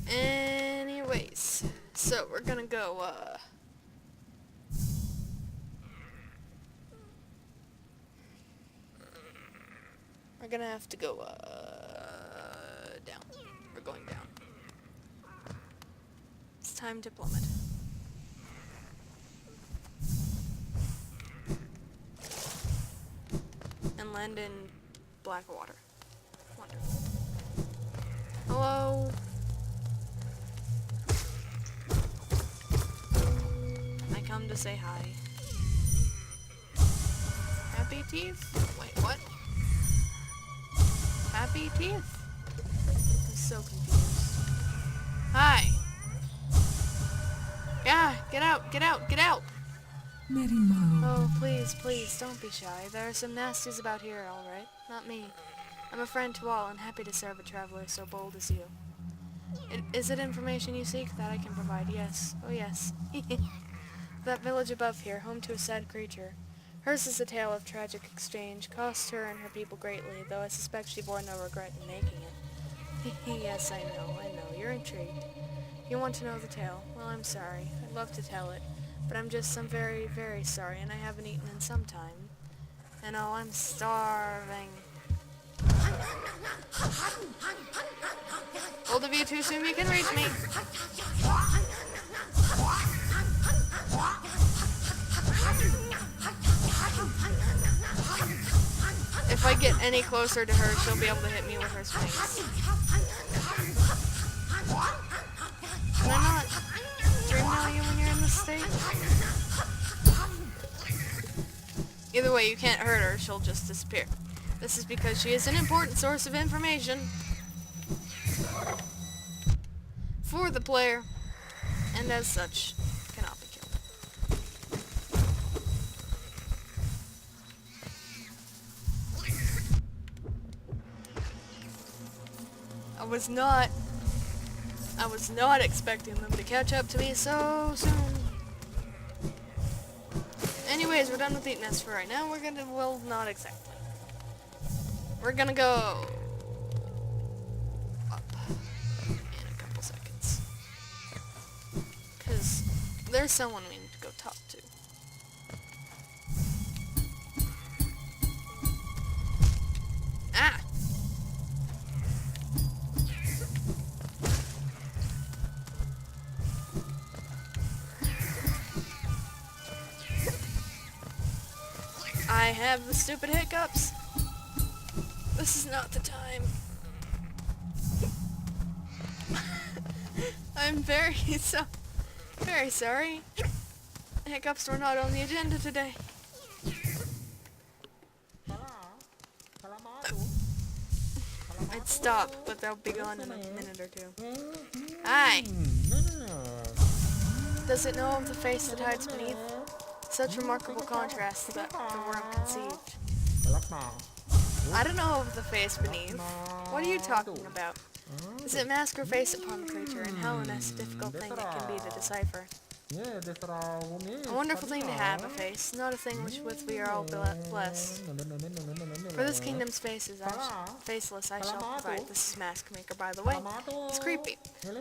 Anyways, so we're gonna go, We're gonna have to go, down. We're going down. It's time to plummet. And land in black water. Wonderful. Hello? I come to say hi. Happy teeth? Wait, what? Happy teeth? I'm so confused. Hi! Yeah, get out, get out, get out! Oh, please, please, don't be shy. There are some nasties about here, alright? Not me. I'm a friend to all and happy to serve a traveler so bold as you. Is it information you seek? That I can provide, yes. Oh, yes. That village above here, home to a sad creature. Hers is a tale of tragic exchange, cost her and her people greatly, though I suspect she bore no regret in making it. Yes, I know, you're intrigued. You want to know the tale? Well, I'm sorry. I'd love to tell it, but I'm very, very sorry, and I haven't eaten in some time. And oh, I'm starving. Hold of you too soon you can reach me. If I get any closer to her, she'll be able to hit me with her swings. Can I not dreammail you when you're in this state? Either way, you can't hurt her, she'll just disappear. This is because she is an important source of information for the player, and as such, cannot be killed. I was not expecting them to catch up to me so soon. Anyways, we're done with eating this for right now. Well, not exactly. We're gonna go up in a couple seconds. Because there's someone we need to go talk to. Ah! I have the stupid hiccups. This is not the time. I'm very sorry. Hiccups were not on the agenda today. I'd stop, but they'll be gone in a minute or two. Hi! Does it know of the face that hides beneath? Such remarkable contrast that the worm conceived. I don't know of the face beneath. What are you talking about? Is it mask or face upon the creature, and how a difficult thing it can be to decipher. A wonderful thing to have, a face, not a thing with we are all blessed. For this kingdom's faceless, I shall provide. This is Mask Maker, by the way. It's creepy.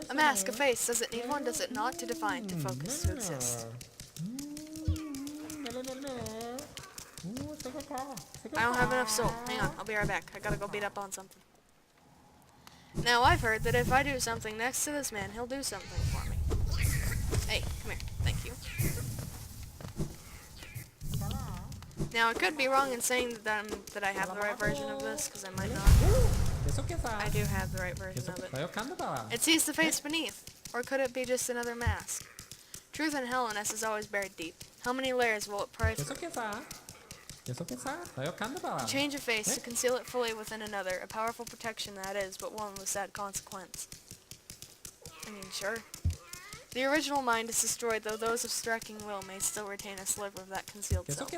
A mask, a face, does it need one, does it not? To define, to focus, to exist. I don't have enough soul. Hang on, I'll be right back. I gotta go beat up on something. Now, I've heard that if I do something next to this man, he'll do something for me. Hey, come here. Thank you. Now, I could be wrong in saying that I have the right version of this, because I might not. I do have the right version of it. It sees the face beneath. Or could it be just another mask? Truth in Helleness is always buried deep. How many layers will it pry through? To change a face, to conceal it fully within another, a powerful protection that is, but one with sad consequence. I mean, sure. The original mind is destroyed, though those of striking will may still retain a sliver of that concealed self.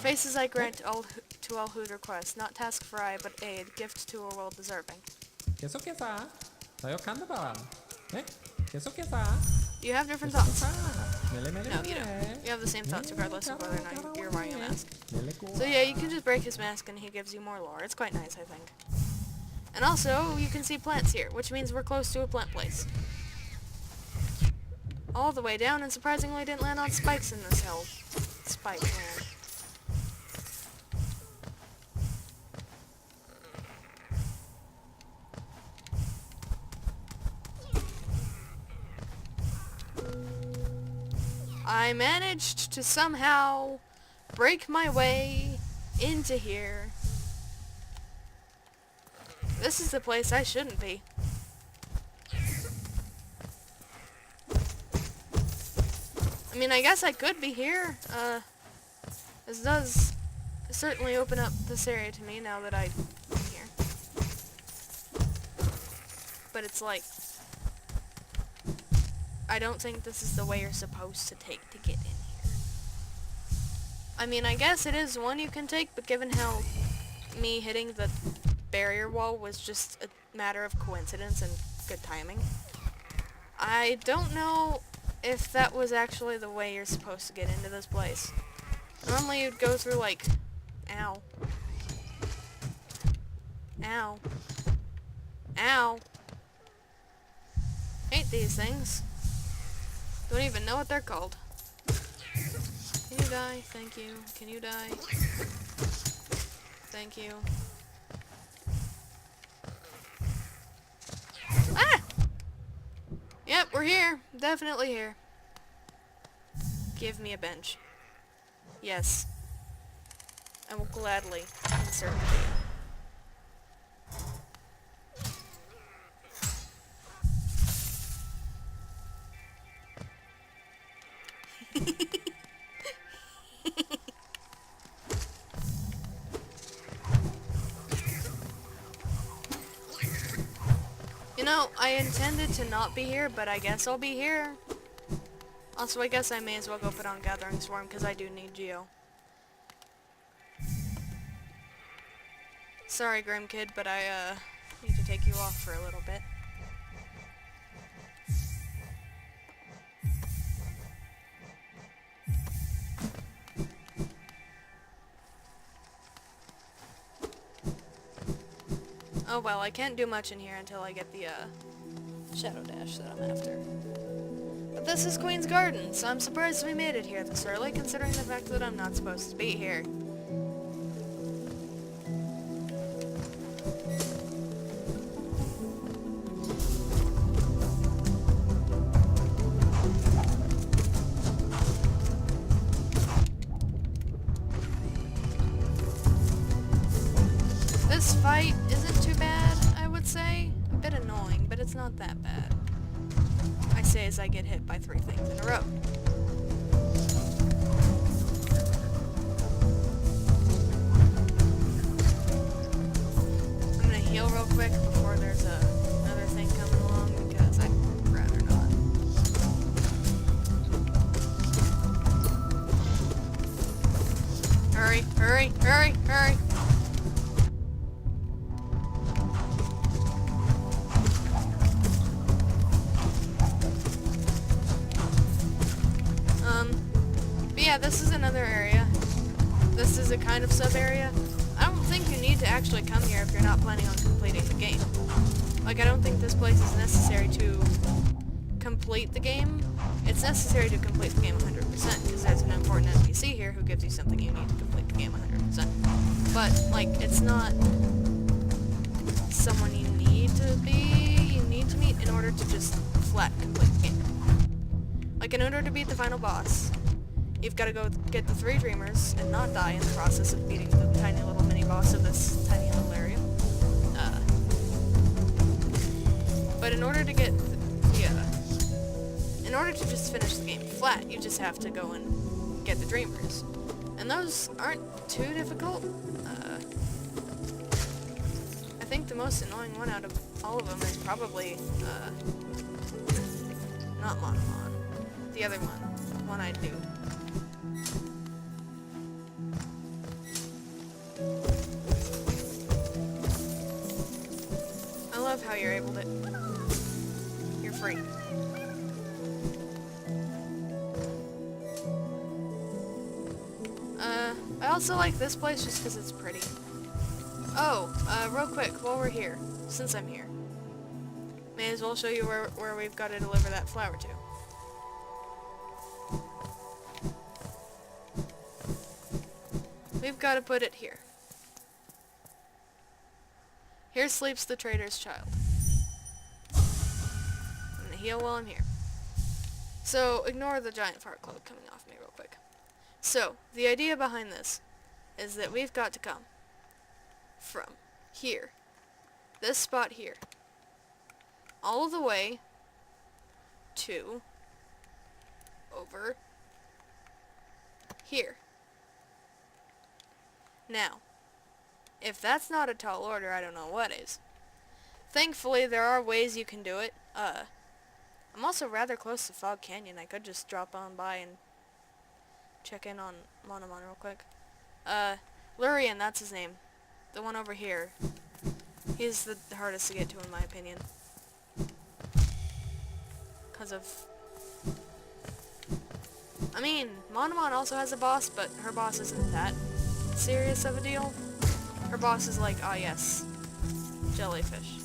Faces I grant to all who'd request, not task for I, but aid, gift to a world deserving. You have different thoughts. No, you don't. You have the same thoughts regardless of whether or not you're wearing a mask. So yeah, you can just break his mask and he gives you more lore. It's quite nice, I think. And also, you can see plants here, which means we're close to a plant place. All the way down, and surprisingly didn't land on spikes in this hill. Spike land. I managed to somehow break my way into here. This is the place I shouldn't be. I mean, I guess I could be here. This does certainly open up this area to me now that I'm here. But it's like, I don't think this is the way you're supposed to take to get in here. I mean, I guess it is one you can take, but given how me hitting the barrier wall was just a matter of coincidence and good timing, I don't know if that was actually the way you're supposed to get into this place. Normally you'd go through like, ow. Ow. Ow. Hate these things. Don't even know what they're called. Can you die? Thank you. Can you die? Thank you. Ah! Yep, we're here. Definitely here. Give me a bench. Yes. I will gladly insert it. You know, I intended to not be here, but I guess I'll be here. Also, I guess I may as well go put on Gathering Swarm, because I do need Geo. Sorry, Grim Kid, but I, need to take you off for a little bit. Oh well, I can't do much in here until I get the, Shadow Dash that I'm after. But this is Queen's Garden, so I'm surprised we made it here this early, considering the fact that I'm not supposed to be here. This fight isn't too bad, I would say. A bit annoying, but it's not that bad. I say as I get hit by 3 things in a row. I'm gonna heal real quick before there's another thing coming along, because I'd rather not. Hurry, hurry, hurry, hurry! Yeah, this is another area. This is a kind of sub-area. I don't think you need to actually come here if you're not planning on completing the game. Like, I don't think this place is necessary to complete the game. It's necessary to complete the game 100%, because there's an important NPC here who gives you something you need to complete the game 100%. But, like, it's not someone you need to meet in order to just flat complete the game. Like, in order to beat the final boss, you've got to go get the 3 Dreamers and not die in the process of beating the tiny little mini-boss of this tiny little area. But in order to get in order to just finish the game flat, you just have to go and get the Dreamers. And those aren't too difficult. I think the most annoying one out of all of them is probably, not Monomon. The other one. One-eyed dude. I love how you're able to... You're free. I also like this place just because it's pretty. Oh, real quick, while we're here, since I'm here, may as well show you where we've got to deliver that flower to. We've got to put it here. Here sleeps the trader's child. I'm gonna heal while I'm here. So, ignore the giant fart cloak coming off me real quick. So, the idea behind this is that we've got to come from here, this spot here, all the way to over here. Now, if that's not a tall order, I don't know what is. Thankfully, there are ways you can do it. I'm also rather close to Fog Canyon. I could just drop on by and check in on Monomon real quick. Lurian, that's his name. The one over here. He's the hardest to get to in my opinion. Because of... I mean, Monomon also has a boss, but her boss isn't that serious of a deal. Her boss is like, ah yes, jellyfish.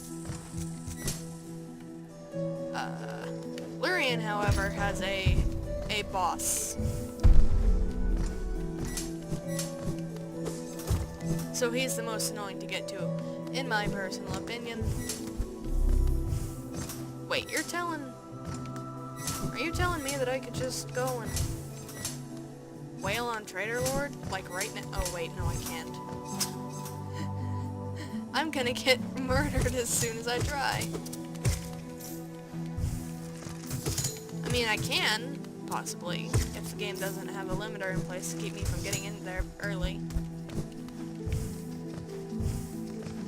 Lurian, however, has a boss. So he's the most annoying to get to, in my personal opinion. Wait, are you telling me that I could just go and wail on Trader Lord? Like right now? Oh wait, no I can't. I'm gonna get murdered as soon as I try. I mean, I can, possibly, if the game doesn't have a limiter in place to keep me from getting in there early.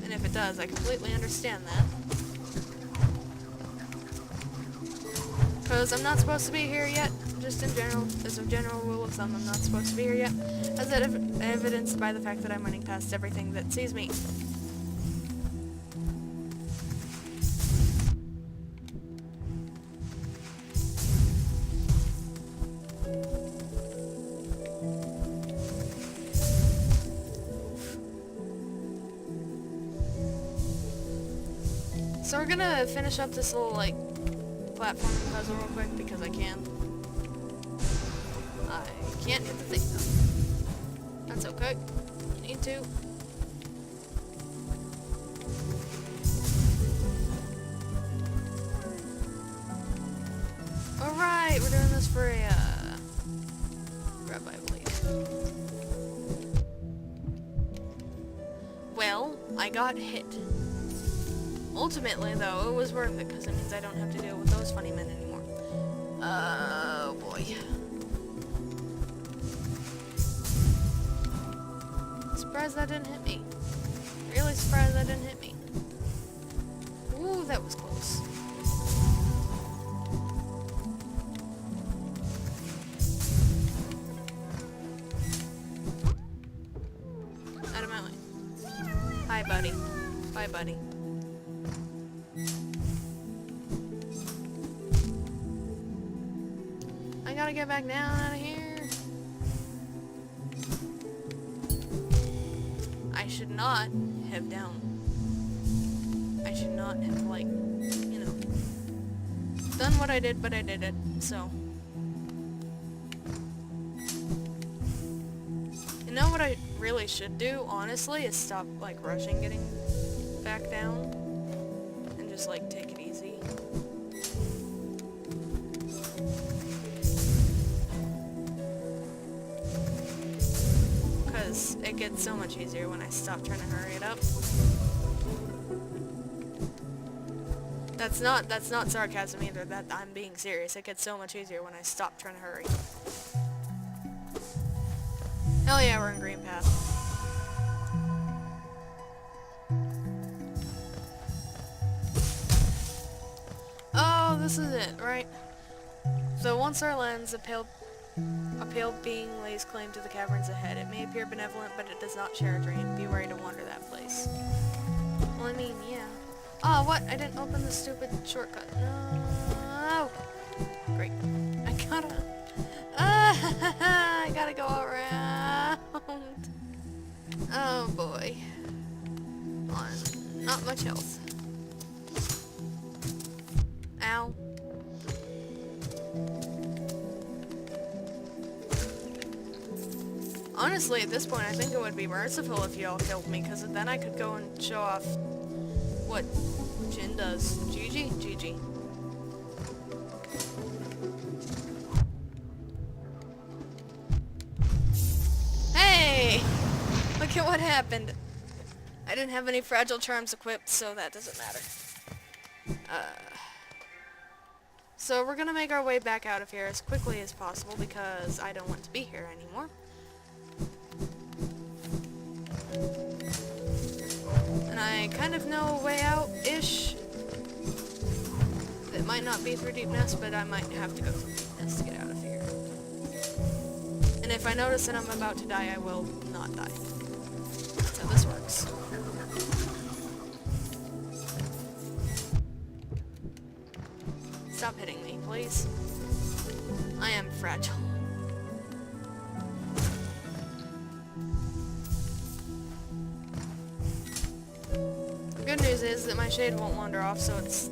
And if it does, I completely understand that. Because I'm not supposed to be here yet, just in general, as a general rule of thumb, I'm not supposed to be here yet, as evidenced by the fact that I'm running past everything that sees me. So we're gonna finish up this little, like, platforming puzzle real quick, because I can. I can't hit the thing, though. That's okay. Need to. Alright, we're doing this for a, grab by blade. Well, I got hit. Ultimately, though, it was worth it, because it means I don't have to deal with those funny men anymore. Oh, boy. Surprised that didn't hit me. Really surprised that didn't hit me. Ooh, that was close. Out of my way. Hi, buddy. Bye, buddy. I gotta get back down out of here. I should not have down. I should not have, like, you know, done what I did, but I did it, so. You know what I really should do, honestly, is stop, like, rushing getting back down. And just, like, take it easy. It gets so much easier when I stop trying to hurry it up. That's not sarcasm either, that I'm being serious. It gets so much easier when I stop trying to hurry. Hell yeah, we're in green path. Oh, this is it, right? So once our lens, a pale being lays claim to the caverns ahead. It may appear benevolent, but it does not share a dream. Be wary to wander that place. Well, I mean, yeah. Oh, what? I didn't open the stupid shortcut. No. Great. I gotta go around. Oh boy. Not much health. Ow. Honestly, at this point, I think it would be merciful if y'all killed me, because then I could go and show off what Jin does. GG? GG. Look at what happened. I didn't have any fragile charms equipped, so that doesn't matter. So we're gonna make our way back out of here as quickly as possible because I don't want to be here anymore. And I kind of know a way out-ish. It might not be through Deep Nest, but I might have to go through Deep Nest to get out of here. And if I notice that I'm about to die, I will not die. That's how this works. Stop hitting me, please. I am fragile. The good news is that my shade won't wander off, so it's...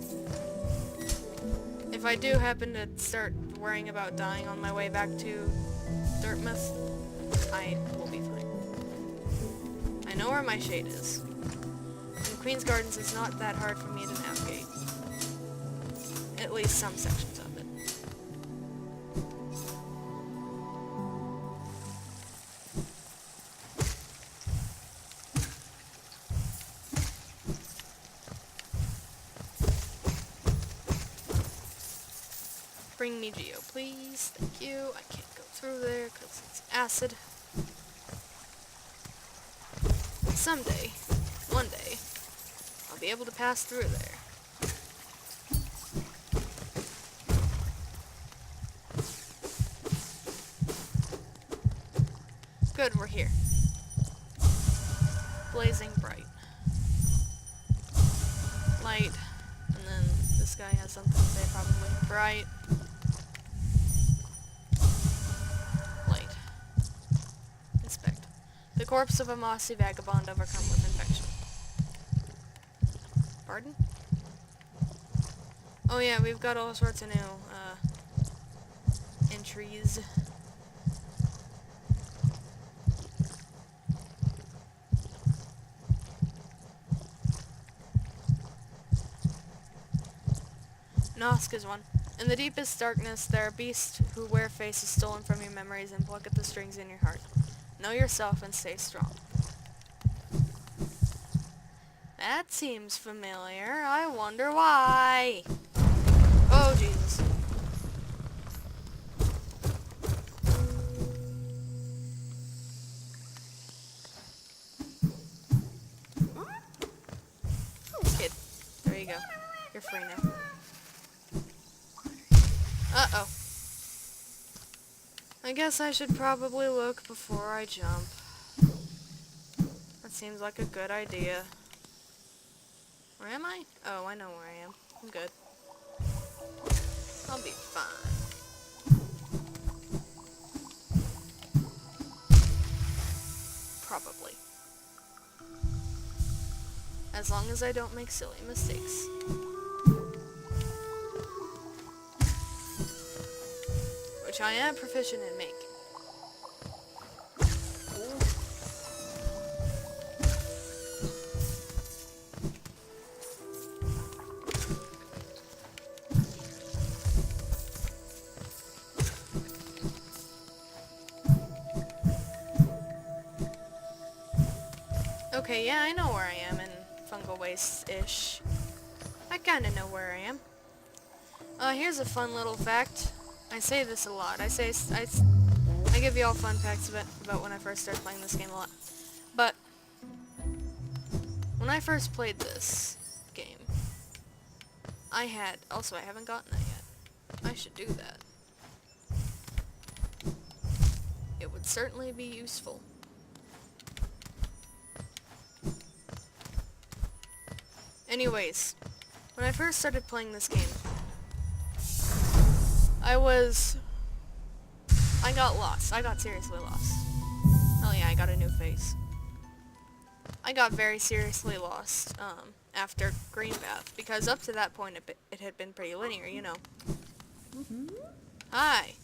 If I do happen to start worrying about dying on my way back to Dartmouth, I will be fine. I know where my shade is. And Queen's Gardens is not that hard for me to navigate. At least some sections of it. Bring me Geo, please. Thank you. I can't go through there because it's acid. Someday, one day, I'll be able to pass through there. Good, we're here. Blazing bright. Light. And then this guy has something to say probably. Bright. Light. Inspect. The corpse of a mossy vagabond overcome with infection. Pardon? Oh yeah, we've got all sorts of new, entries. Nosk is one. In the deepest darkness, there are beasts who wear faces stolen from your memories and pluck at the strings in your heart. Know yourself and stay strong. That seems familiar. I wonder why. Oh, Jesus. Kid, there you go. You're free now. Uh-oh. I guess I should probably look before I jump. That seems like a good idea. Where am I? Oh, I know where I am. I'm good. I'll be fine. Probably. As long as I don't make silly mistakes. Which I am proficient in making. Okay, yeah, I know where I am in Fungal Waste-ish. I kinda know where I am. Here's a fun little fact. I say this a lot. I give you all fun facts about when I first started playing this game a lot. But when I first played this game, I haven't gotten that yet. I should do that. It would certainly be useful. Anyways, when I first started playing this game, I got lost. I got seriously lost. Oh yeah, I got a new face. I got very seriously lost, after Greenbath, because up to that point it had been pretty linear, you know. Hi!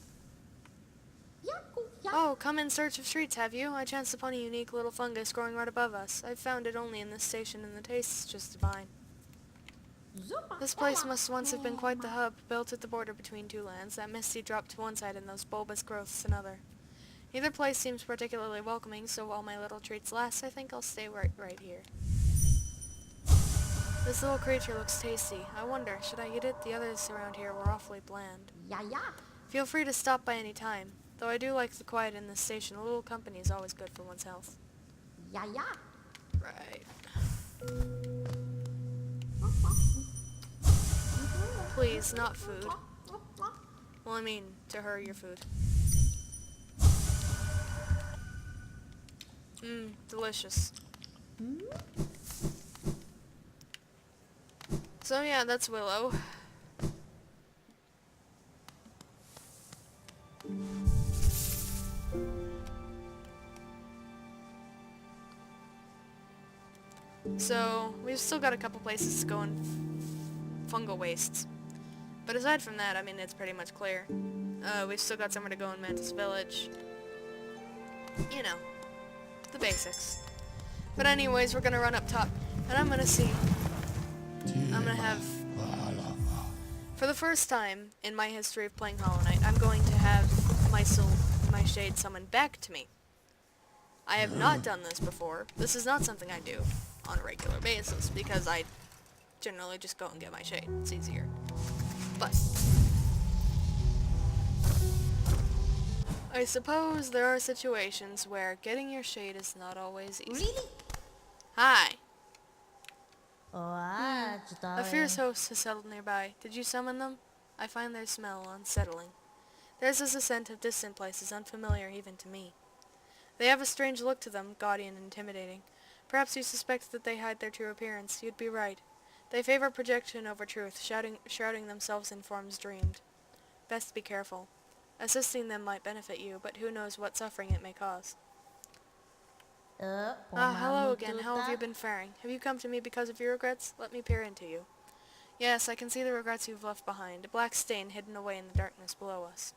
Oh, come in search of treats, have you? I chanced upon a unique little fungus growing right above us. I've found it only in this station, and the taste is just divine. This place must once have been quite the hub, built at the border between two lands. That misty drop to one side and those bulbous growths another. Neither place seems particularly welcoming, so while my little treats last, I think I'll stay right here. This little creature looks tasty. I wonder, should I eat it? The others around here were awfully bland. Yeah, yeah. Feel free to stop by any time. Though I do like the quiet in this station, a little company is always good for one's health. Yeah, yeah. Right. Please, not food. Well, I mean, to her, your food. Mmm, delicious. So yeah, that's Willow. So, we've still got a couple places to go in fungal wastes. But aside from that, I mean, it's pretty much clear. We've still got somewhere to go in Mantis Village. You know, the basics. But anyways, we're gonna run up top, and I'm gonna see. I'm gonna have... For the first time in my history of playing Hollow Knight, I'm going to have my soul, my shade summoned back to me. I have not done this before. This is not something I do on a regular basis, because I generally just go and get my shade. It's easier. But I suppose there are situations where getting your shade is not always easy. Really? Hi. Oh, A fierce host has settled nearby. Did you summon them? I find their smell unsettling. Theirs is a scent of distant places, unfamiliar even to me. They have a strange look to them, gaudy and intimidating. Perhaps you suspect that they hide their true appearance. You'd be right. They favor projection over truth, shrouding themselves in forms dreamed. Best be careful. Assisting them might benefit you, but who knows what suffering it may cause. Hello again. How have you been faring? Have you come to me because of your regrets? Let me peer into you. Yes, I can see the regrets you've left behind, a black stain hidden away in the darkness below us.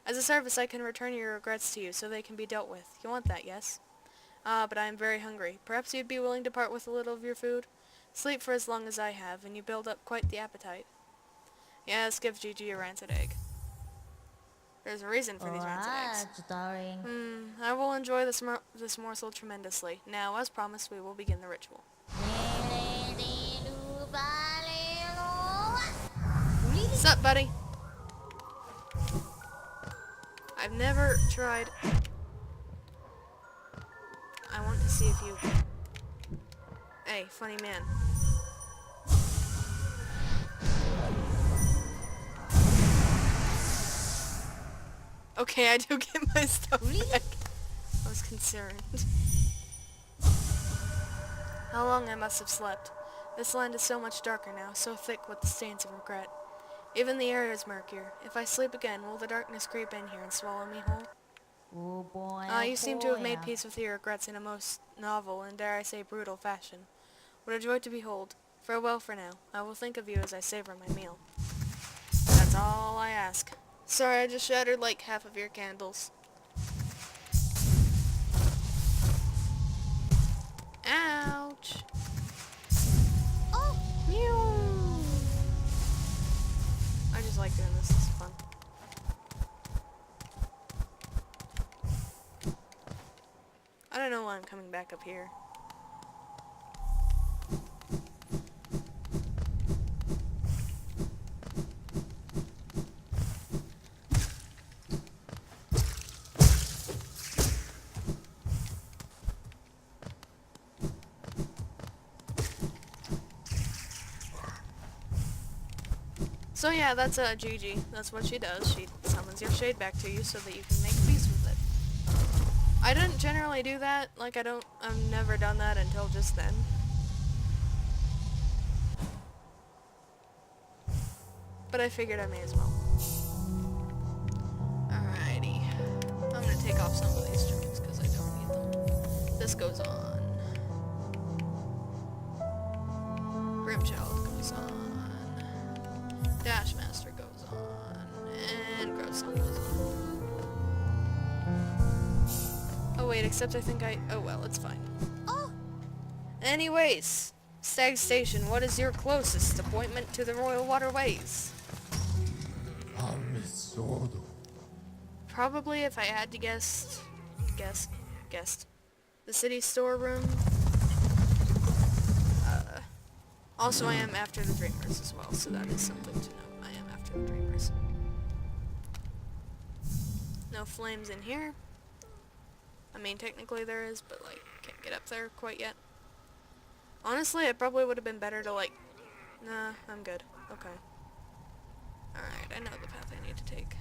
As a service, I can return your regrets to you, so they can be dealt with. You want that, yes? But I am very hungry. Perhaps you'd be willing to part with a little of your food? Sleep for as long as I have, and you build up quite the appetite. Yes, give Gigi a rancid egg. There's a reason for these rancid eggs. I will enjoy this morsel tremendously. Now, as promised, we will begin the ritual. Sup, buddy? I've never tried... I want to see if you... Hey, funny man. Okay, I do get my stuff back. I was concerned. How long I must have slept. This land is so much darker now, so thick with the stains of regret. Even the air is murkier. If I sleep again, will the darkness creep in here and swallow me whole? Oh boy. You seem to have made peace with your regrets in a most novel and, dare I say, brutal fashion. What a joy to behold. Farewell for now. I will think of you as I savor my meal. That's all I ask. Sorry, I just shattered like half of your candles. Ouch. Oh! Mew. I just like doing this. This is fun. I don't know why I'm coming back up here. So yeah, that's Gigi. That's what she does. She summons your shade back to you so that you can make peace with it. I didn't generally do that. Like, I've never done that until just then. But I figured I may as well. Alrighty. I'm gonna take off some of these strings because I don't need them. This goes on. Grimchild goes on. Dashmaster goes on. And Growstone goes on. Oh wait, except I think oh well, it's fine. Oh! Anyways, Stag Station, what is your closest appointment to the Royal Waterways? Probably, if I had to guess, guessed. The city storeroom. Also, I am after the Dreamers as well, so that is something to note. I am after the Dreamers. No flames in here. I mean, technically there is, but, like, can't get up there quite yet. Honestly, it probably would have been better to, like... Nah, I'm good. Okay. Alright, I know the path I need to take.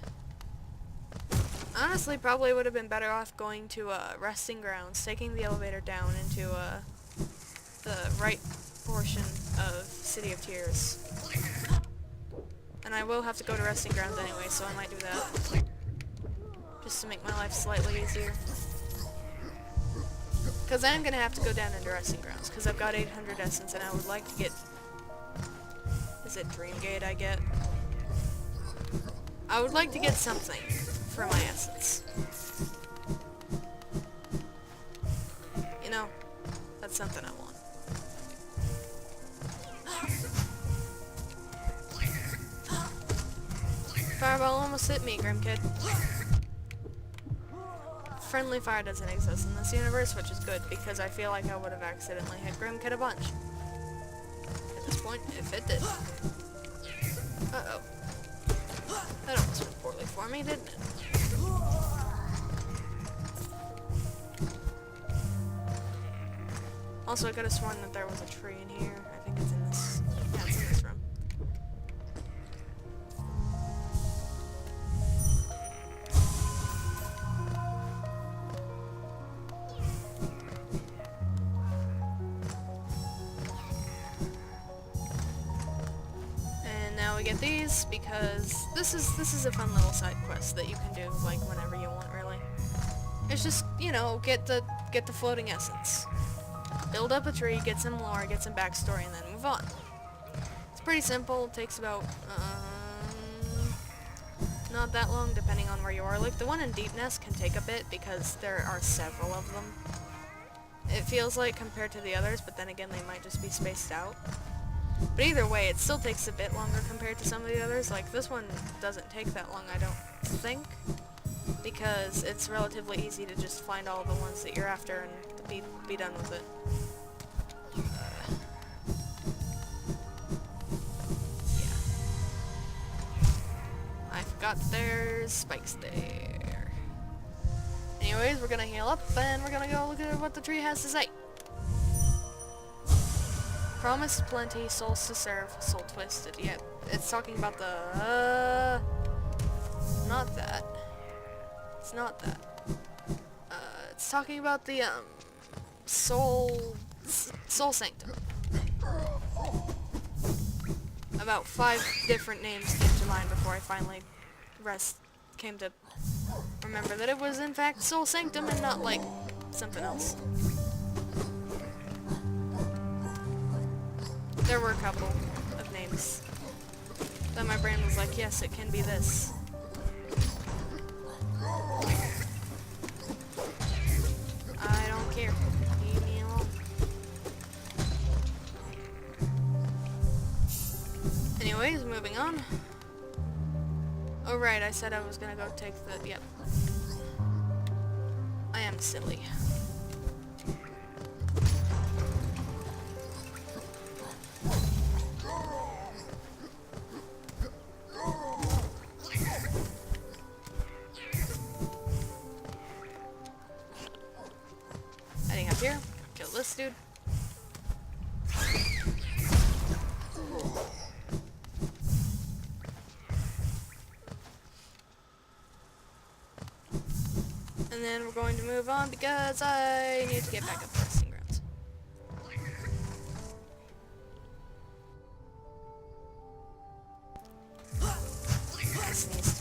Honestly, probably would have been better off going to, resting grounds, taking the elevator down into, the right portion of City of Tears. And I will have to go to resting grounds anyway, so I might do that. Just to make my life slightly easier. Because I am going to have to go down into resting grounds, because I've got 800 essence, and I would like to get... Is it Dreamgate I get? I would like to get something for my essence. You know, that's something I want. Fireball almost hit me, Grim Kid. Friendly fire doesn't exist in this universe, which is good, because I feel like I would have accidentally hit Grim Kid a bunch. At this point, if it did. Uh-oh. That almost went poorly for me, didn't it? Also, I could have sworn that there was a tree in here. I think it's in this... Yeah, it's in this room. And now we get these, because this is a fun little side quest that you can do, like, whenever you want, really. It's just, you know, get the floating essence. Build up a tree, get some lore, get some backstory, and then move on. It's pretty simple. It takes about, not that long, depending on where you are. Like, the one in Deep Nest can take a bit, because there are several of them. It feels like, compared to the others, but then again, they might just be spaced out. But either way, it still takes a bit longer compared to some of the others. Like, this one doesn't take that long, I don't think. Because it's relatively easy to just find all the ones that you're after and be done with it. Yeah. I forgot there's spikes there. Anyways, we're gonna heal up and we're gonna go look at what the tree has to say. Promise plenty, souls to serve, soul twisted. Yeah, it's talking about the... not that. It's not that. It's talking about the, soul sanctum. About 5 different names came to mind before I finally came to remember that it was in fact soul sanctum and not, like, something else. There were a couple of names that my brain was like, yes, it can be this. I don't care. Leave me alone. Anyways, moving on. Oh right, I said I was gonna go take the... Yep. I am silly. Heading up here. Kill this dude. And then we're going to move on because I need to get back up to resting grounds. I sneezed.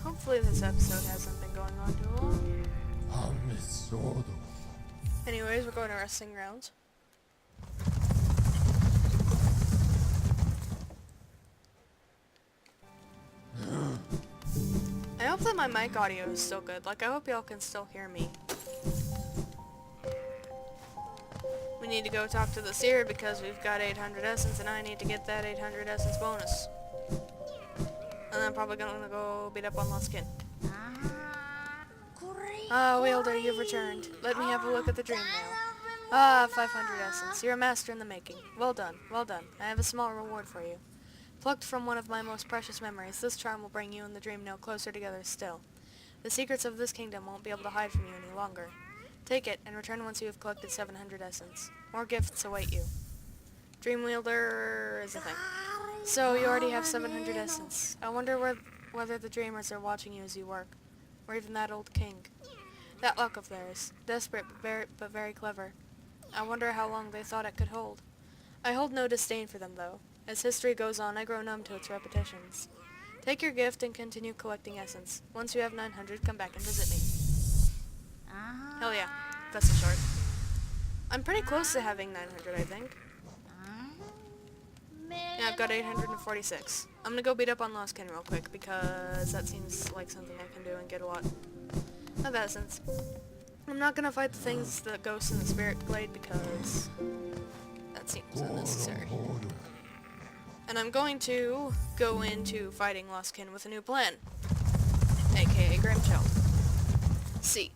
Hopefully this episode hasn't been going on too long. Anyways, we're going to resting grounds. I hope that my mic audio is still good. Like, I hope y'all can still hear me. We need to go talk to the seer because we've got 800 essence and I need to get that 800 essence bonus. And I'm probably gonna go beat up on Lost Kin. Ah, Wielder, you've returned. Let me have a look at the dream now. Ah, 500 essence. You're a master in the making. Well done, well done. I have a small reward for you. Plucked from one of my most precious memories, this charm will bring you and the dream now closer together still. The secrets of this kingdom won't be able to hide from you any longer. Take it, and return once you have collected 700 essence. More gifts await you. Dream Wielder is a thing. So, you already have 700 essence. I wonder whether the dreamers are watching you as you work. Or even that old king. That luck of theirs. Desperate, but very clever. I wonder how long they thought it could hold. I hold no disdain for them, though. As history goes on, I grow numb to its repetitions. Take your gift and continue collecting essence. Once you have 900, come back and visit me. Hell yeah. That's a short. I'm pretty close to having 900, I think. Yeah, I've got 846. I'm gonna go beat up on Lost Kin real quick, because that seems like something I can do and get a lot of essence. I'm not gonna fight the things, the ghosts in the spirit glade, because that seems unnecessary. And I'm going to go into fighting Lost Kin with a new plan, aka Grimchild. See,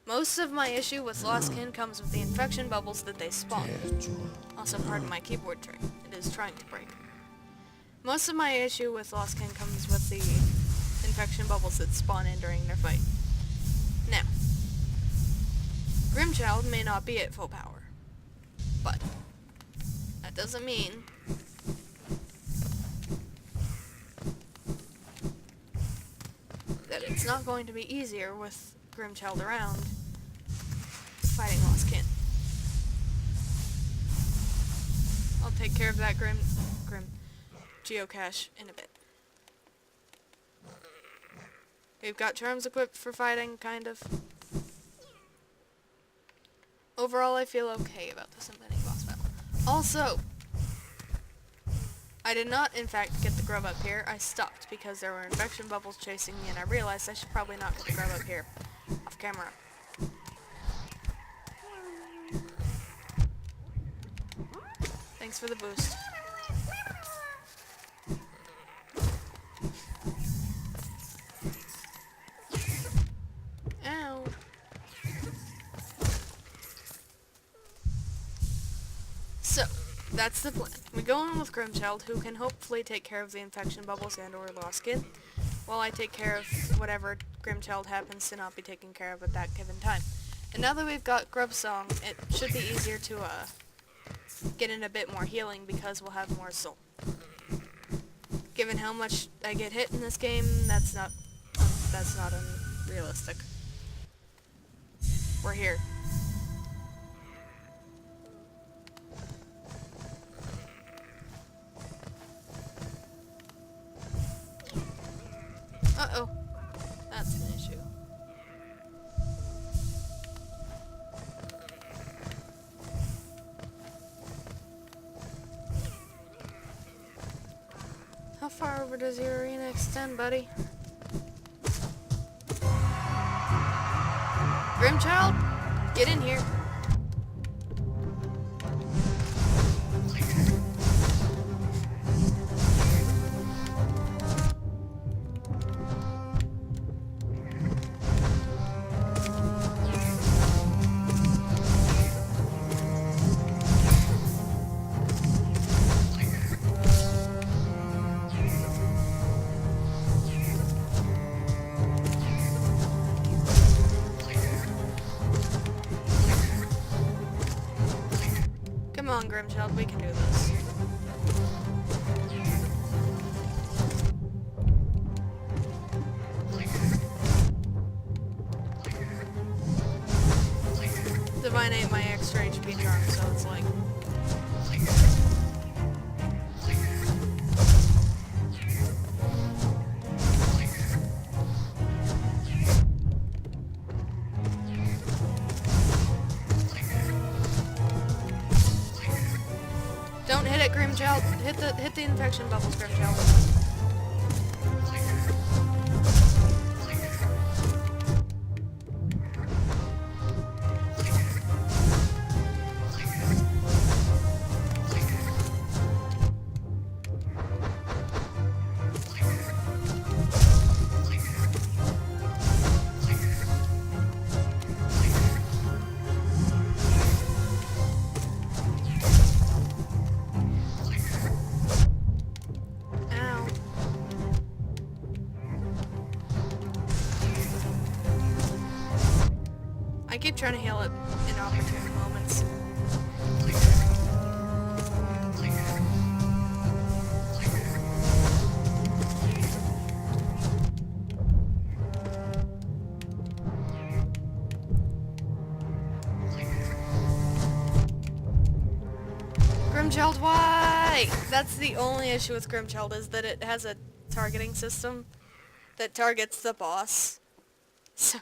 most of my issue with Lost Kin comes with the infection bubbles that they spawn. Also, pardon my keyboard trick, it is trying to break. Most of my issue with Lost Kin comes with the infection bubbles that spawn in during their fight. Now, Grimchild may not be at full power, but that doesn't mean that it's not going to be easier with Grimchild around fighting Lost Kin. I'll take care of that Grim geocache in a bit. We've got charms equipped for fighting, kind of. Overall, I feel okay about this impending boss battle. Also, I did not, in fact, get the grub up here. I stopped because there were infection bubbles chasing me, and I realized I should probably not get the grub up here. Off camera. Thanks for the boost. Ow. So, that's the plan. We go in with Grimchild, who can hopefully take care of the infection bubbles and or Lost Kin, while I take care of whatever Grimchild happens to not be taken care of at that given time. And now that we've got Grub Song, it should be easier to get in a bit more healing because we'll have more soul. Given how much I get hit in this game, that's not unrealistic. We're here. Uh-oh. That's an issue. How far over does your arena extend, buddy? Grimchild, get in here. Come on, Grimchild, we can do this. Divine ate my extra HP charm, so it's like... Don't hit it, Grimchild. Hit the infection bubbles, Grimchild. keep trying to heal it in opportune moments. Grimchild, why? That's the only issue with Grimchild, is that it has a targeting system that targets the boss. So,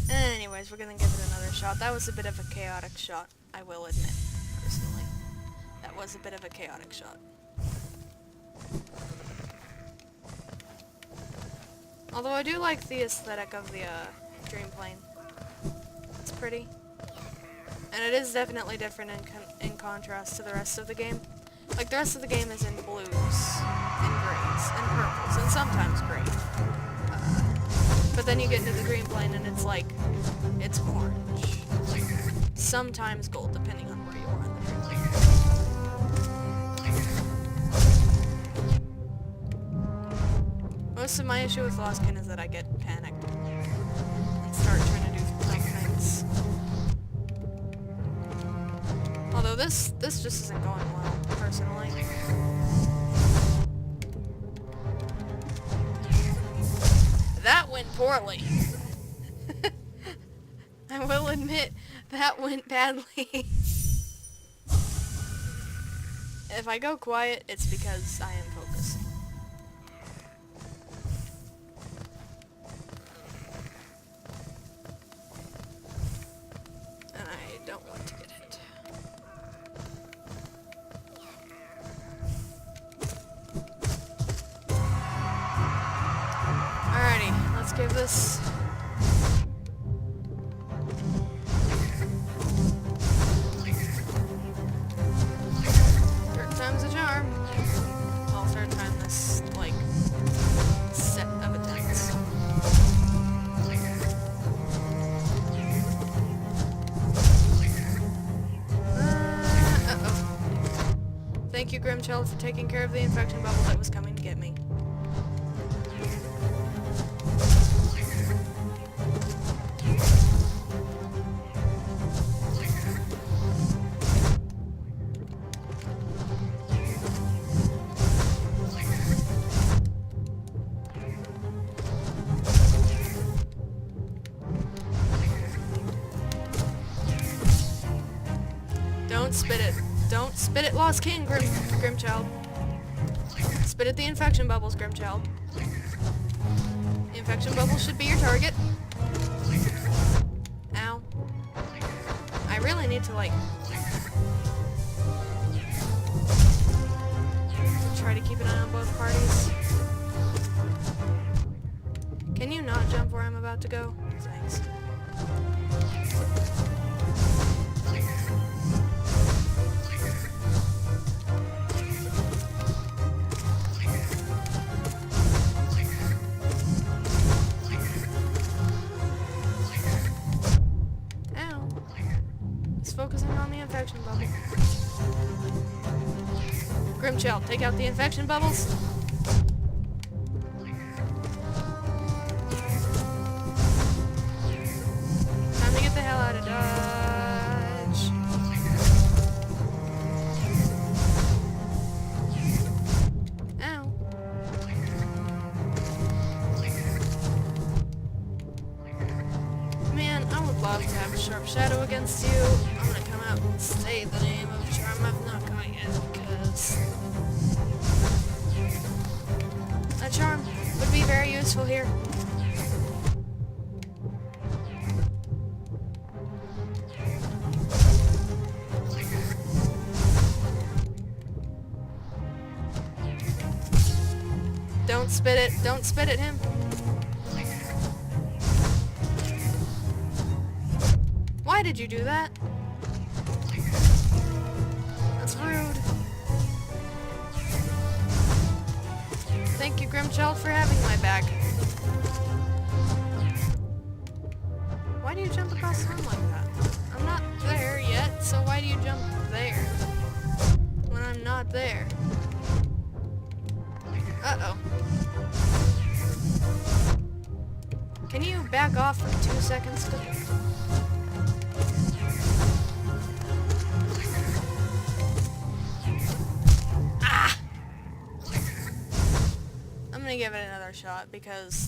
anyways, we're gonna give it another shot. That was a bit of a chaotic shot, I will admit, personally. That was a bit of a chaotic shot. Although I do like the aesthetic of the dream plane. It's pretty. And it is definitely different in contrast to the rest of the game. Like, the rest of the game is in blues, and grays, and purples, and sometimes gray. But then you get into the dream plane and it's like, it's orange. Sometimes gold, depending on where you are in the dream plane. Most of my issue with Lostkin is that I get panicked and start trying to do tough things. Although this just isn't going well, personally. That went poorly. I will admit, that went badly. If I go quiet, it's because I am focusing. And I don't want to get hit. Alrighty, let's give this... third time's a charm. Well, third time this, like, set of attempts. Uh-oh. Thank you, Grimchild, for taking care of the infection bubble that was coming to get me. Don't spit it. Don't spit it, Lost King, Grimchild. Spit at the infection bubbles, Grimchild. The infection bubbles should be your target. Ow. I really need to, like... try to keep an eye on both parties. Can you not jump where I'm about to go? Thanks. Focusing on the infection bubble. Grimchild, take out the infection bubbles. Time to get the hell out of Dodge. Ow. Man, I would love to have a sharp shadow against you. I'm gonna come out and say the name of the charm. I'm not going in because that charm would be very useful here. Don't spit it. Don't spit at him. Why did you do that? That's rude. Thank you, Grimchild, for having my back. Why do you jump across the room like that? I'm not there yet, so why do you jump there? When I'm not there. Uh-oh. Can you back off for 2 seconds, please? give it another shot because,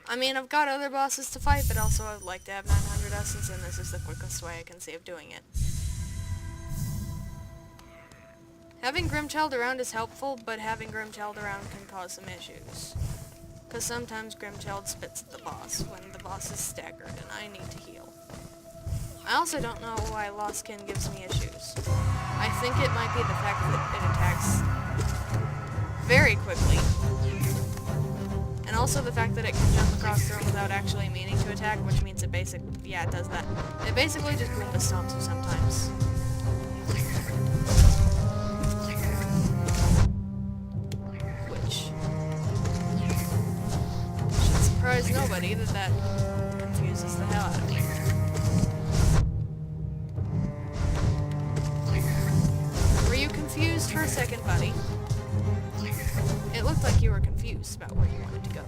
I mean, I've got other bosses to fight, but also I'd like to have 900 essence, and this is the quickest way I can see of doing it. Having Grimchild around is helpful, but having Grimchild around can cause some issues. Because sometimes Grimchild spits at the boss when the boss is staggered and I need to heal. I also don't know why Lost Kin gives me issues. I think it might be the fact that it attacks very quickly. And also the fact that it can jump across the room without actually meaning to attack, which means it yeah, it does that. It basically just Goomba stomps you sometimes. Which should surprise nobody that confuses the hell out of me. Were you confused for a second, buddy? It looked like you were confused about where you wanted to go.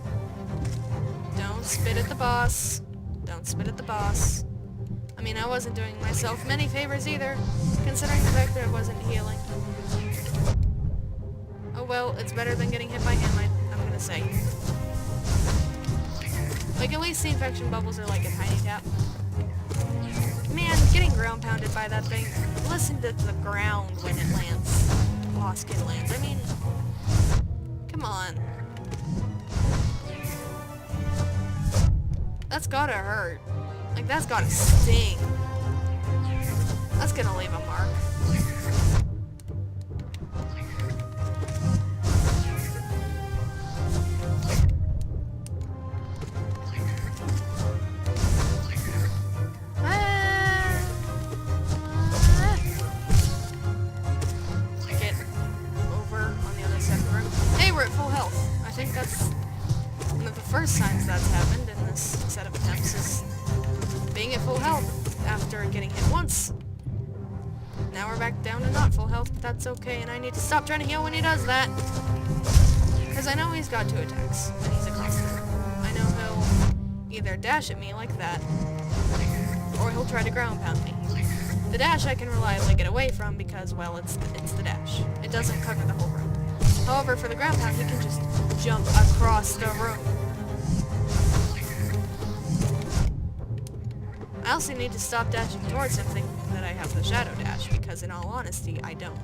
Don't spit at the boss. Don't spit at the boss. I mean, I wasn't doing myself many favors either, considering the fact that I wasn't healing. Oh well, it's better than getting hit by him, I'm gonna say. Like, at least the infection bubbles are like a tiny tap. Man, getting ground pounded by that thing. Listen to the ground when it lands. Lost Kin lands. I mean, come on. That's gotta hurt. Like, that's gotta sting. That's gonna leave a mark. Get over on the other side of the room. Hey, we're at full health. I think that's one of the first times that's happened in this set of attempts, is being at full health after getting hit once. Now we're back down to not full health, but that's okay, and I need to stop trying to heal when he does that. Because I know he's got 2 attacks when he's across the room. I know he'll either dash at me like that, or he'll try to ground pound me. The dash I can reliably get away from because, well, it's the dash. It doesn't cover the whole room. However, for the ground pound, he can just jump across the room. I also need to stop dashing towards him thinking that I have the shadow dash, because in all honesty, I don't.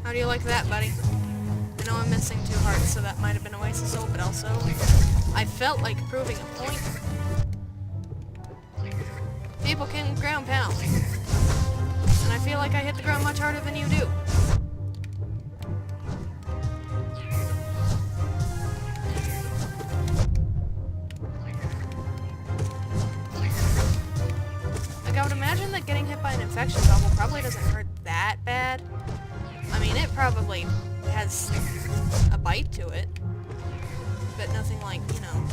How do you like that, buddy? I know I'm missing 2 hearts, so that might have been a waste of soul, but also, I felt like proving a point. People can ground pound. And I feel like I hit the ground much harder than you do. Like, I would imagine that getting hit by an infection bubble probably doesn't hurt that bad. I mean, it probably has a bite to it, but nothing like, you know,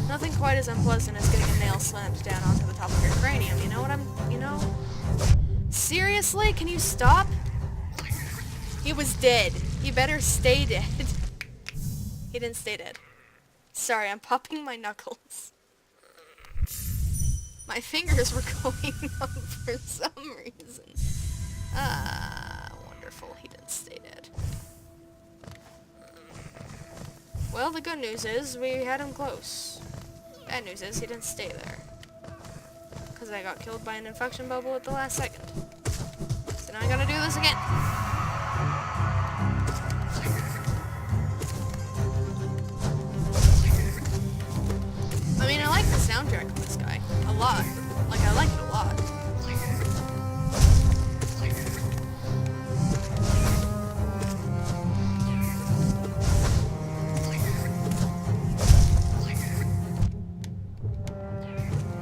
nothing quite as unpleasant as getting a nail slammed down onto the top of your cranium, you know what you know? Seriously? Can you stop? He was dead. He better stay dead. He didn't stay dead. Sorry, I'm popping my knuckles. My fingers were going up for some reason. Wonderful. He didn't stay dead. Well, the good news is we had him close. Bad news is he didn't stay there. Because I got killed by an infection bubble at the last second. So now I gotta do this again. I mean, I like the soundtrack of this guy. A lot. Like, I like it a lot.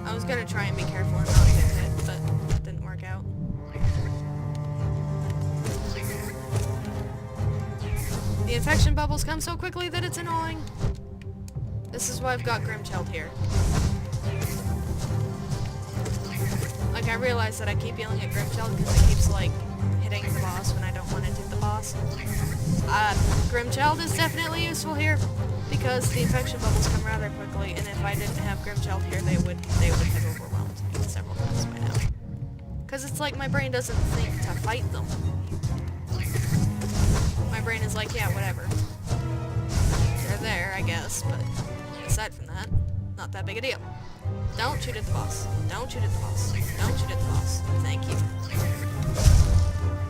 I was gonna try and be careful and not get hit, but that didn't work out. The infection bubbles come so quickly that it's annoying. This is why I've got Grimchild here. Like, I realize that I keep yelling at Grimchild because it keeps, like, hitting the boss when I don't want to hit the boss. Grimchild is definitely useful here because the infection bubbles come rather quickly, and if I didn't have Grimchild here, they would have overwhelmed me several times by now. Because it's like my brain doesn't think to fight them. My brain is like, yeah, whatever. They're there, I guess, but aside from that, not that big a deal. Don't shoot at the boss. Don't shoot at the boss. Don't shoot at the boss. Thank you.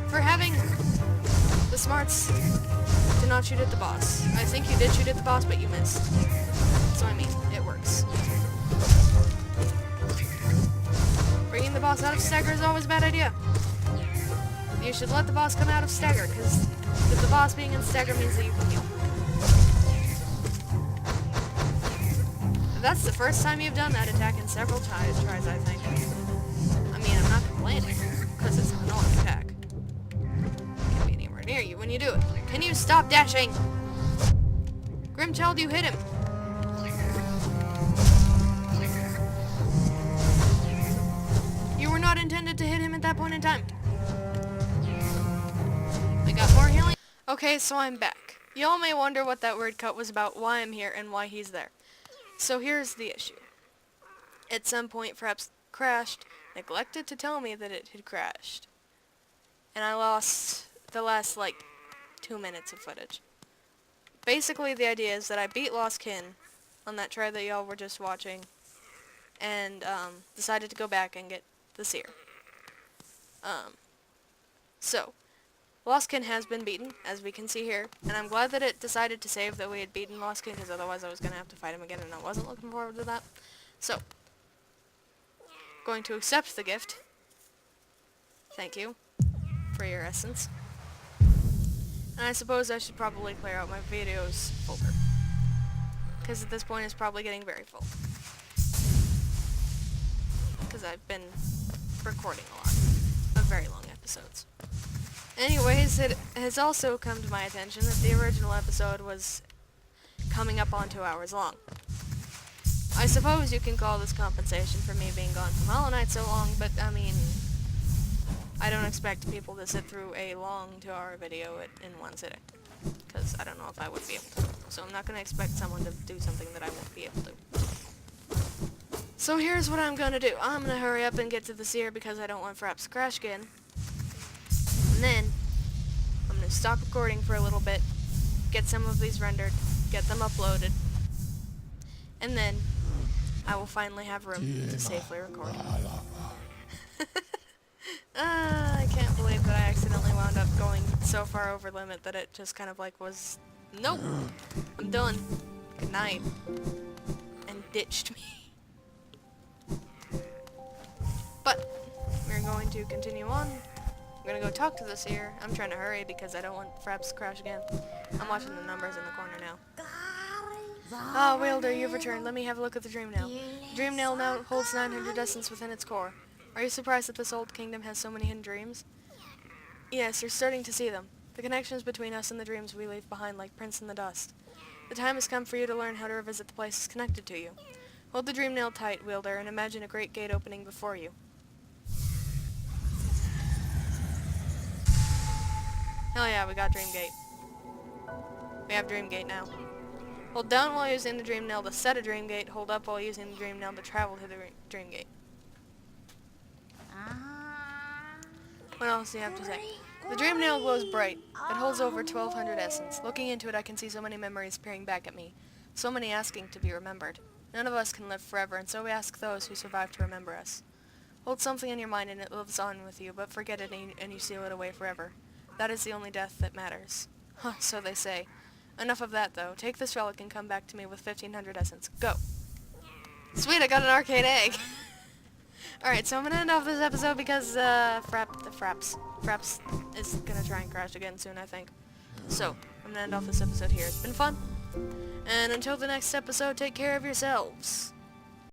For having the smarts to not shoot at the boss. I think you did shoot at the boss, but you missed. So I mean, it works. Bringing the boss out of stagger is always a bad idea. You should let the boss come out of stagger, because with the boss being in stagger means that you can heal. That's the first time you've done that attack in several tries, I think. I mean, I'm not complaining, because it's an annoying attack. Can't be anywhere near you when you do it. Can you stop dashing? Grimchild, you hit him. You were not intended to hit him at that point in time. I got more healing. Okay, so I'm back. Y'all may wonder what that word cut was about, why I'm here, and why he's there. So here's the issue. At some point, Fraps crashed, neglected to tell me that it had crashed. And I lost the last, 2 minutes of footage. Basically, the idea is that I beat Lost Kin on that try that y'all were just watching, and decided to go back and get the Seer. So, Lost Kin has been beaten, as we can see here, and I'm glad that it decided to save that we had beaten Lost Kin, because otherwise I was going to have to fight him again, and I wasn't looking forward to that. So, going to accept the gift. Thank you for your essence. And I suppose I should probably clear out my videos folder, because at this point it's probably getting very full. Because I've been recording a lot of very long episodes. Anyways, it has also come to my attention that the original episode was coming up on 2 hours long. I suppose you can call this compensation for me being gone from Hollow Knight so long, but I mean, I don't expect people to sit through a long 2-hour video in one sitting, because I don't know if I would be able to. So I'm not going to expect someone to do something that I won't be able to. So here's what I'm going to do. I'm going to hurry up and get to the Seer because I don't want Fraps to crash again. And then, I'm going to stop recording for a little bit, get some of these rendered, get them uploaded, and then I will finally have room to safely record. I can't believe that I accidentally wound up going so far over limit that it just kind of was, nope, I'm done, good night, and ditched me. But, we're going to continue on. I'm gonna go talk to the Seer. I'm trying to hurry because I don't want Fraps to crash again. I'm watching the numbers in the corner now. Ah, Wielder, you've returned. Let me have a look at the Dream Nail. The Dream Nail now holds 900 essence within its core. Are you surprised that this old kingdom has so many hidden dreams? Yes, you're starting to see them. The connections between us and the dreams we leave behind like prints in the dust. The time has come for you to learn how to revisit the places connected to you. Hold the Dream Nail tight, Wielder, and imagine a great gate opening before you. Hell yeah, we got Dream Gate. We have Dream Gate now. Hold down while using the Dream Nail to set a Dream Gate. Hold up while using the Dream Nail to travel to the Dream Gate. What else do you have to say? The Dream Nail glows bright. It holds over 1,200 essence. Looking into it, I can see so many memories peering back at me. So many asking to be remembered. None of us can live forever, and so we ask those who survive to remember us. Hold something in your mind and it lives on with you, but forget it and you seal it away forever. That is the only death that matters. Huh, so they say. Enough of that, though. Take this relic and come back to me with 1,500 essence. Go! Sweet, I got an arcade egg! Alright, so I'm gonna end off this episode because, Fraps is gonna try and crash again soon, I think. So, I'm gonna end off this episode here. It's been fun. And until the next episode, take care of yourselves.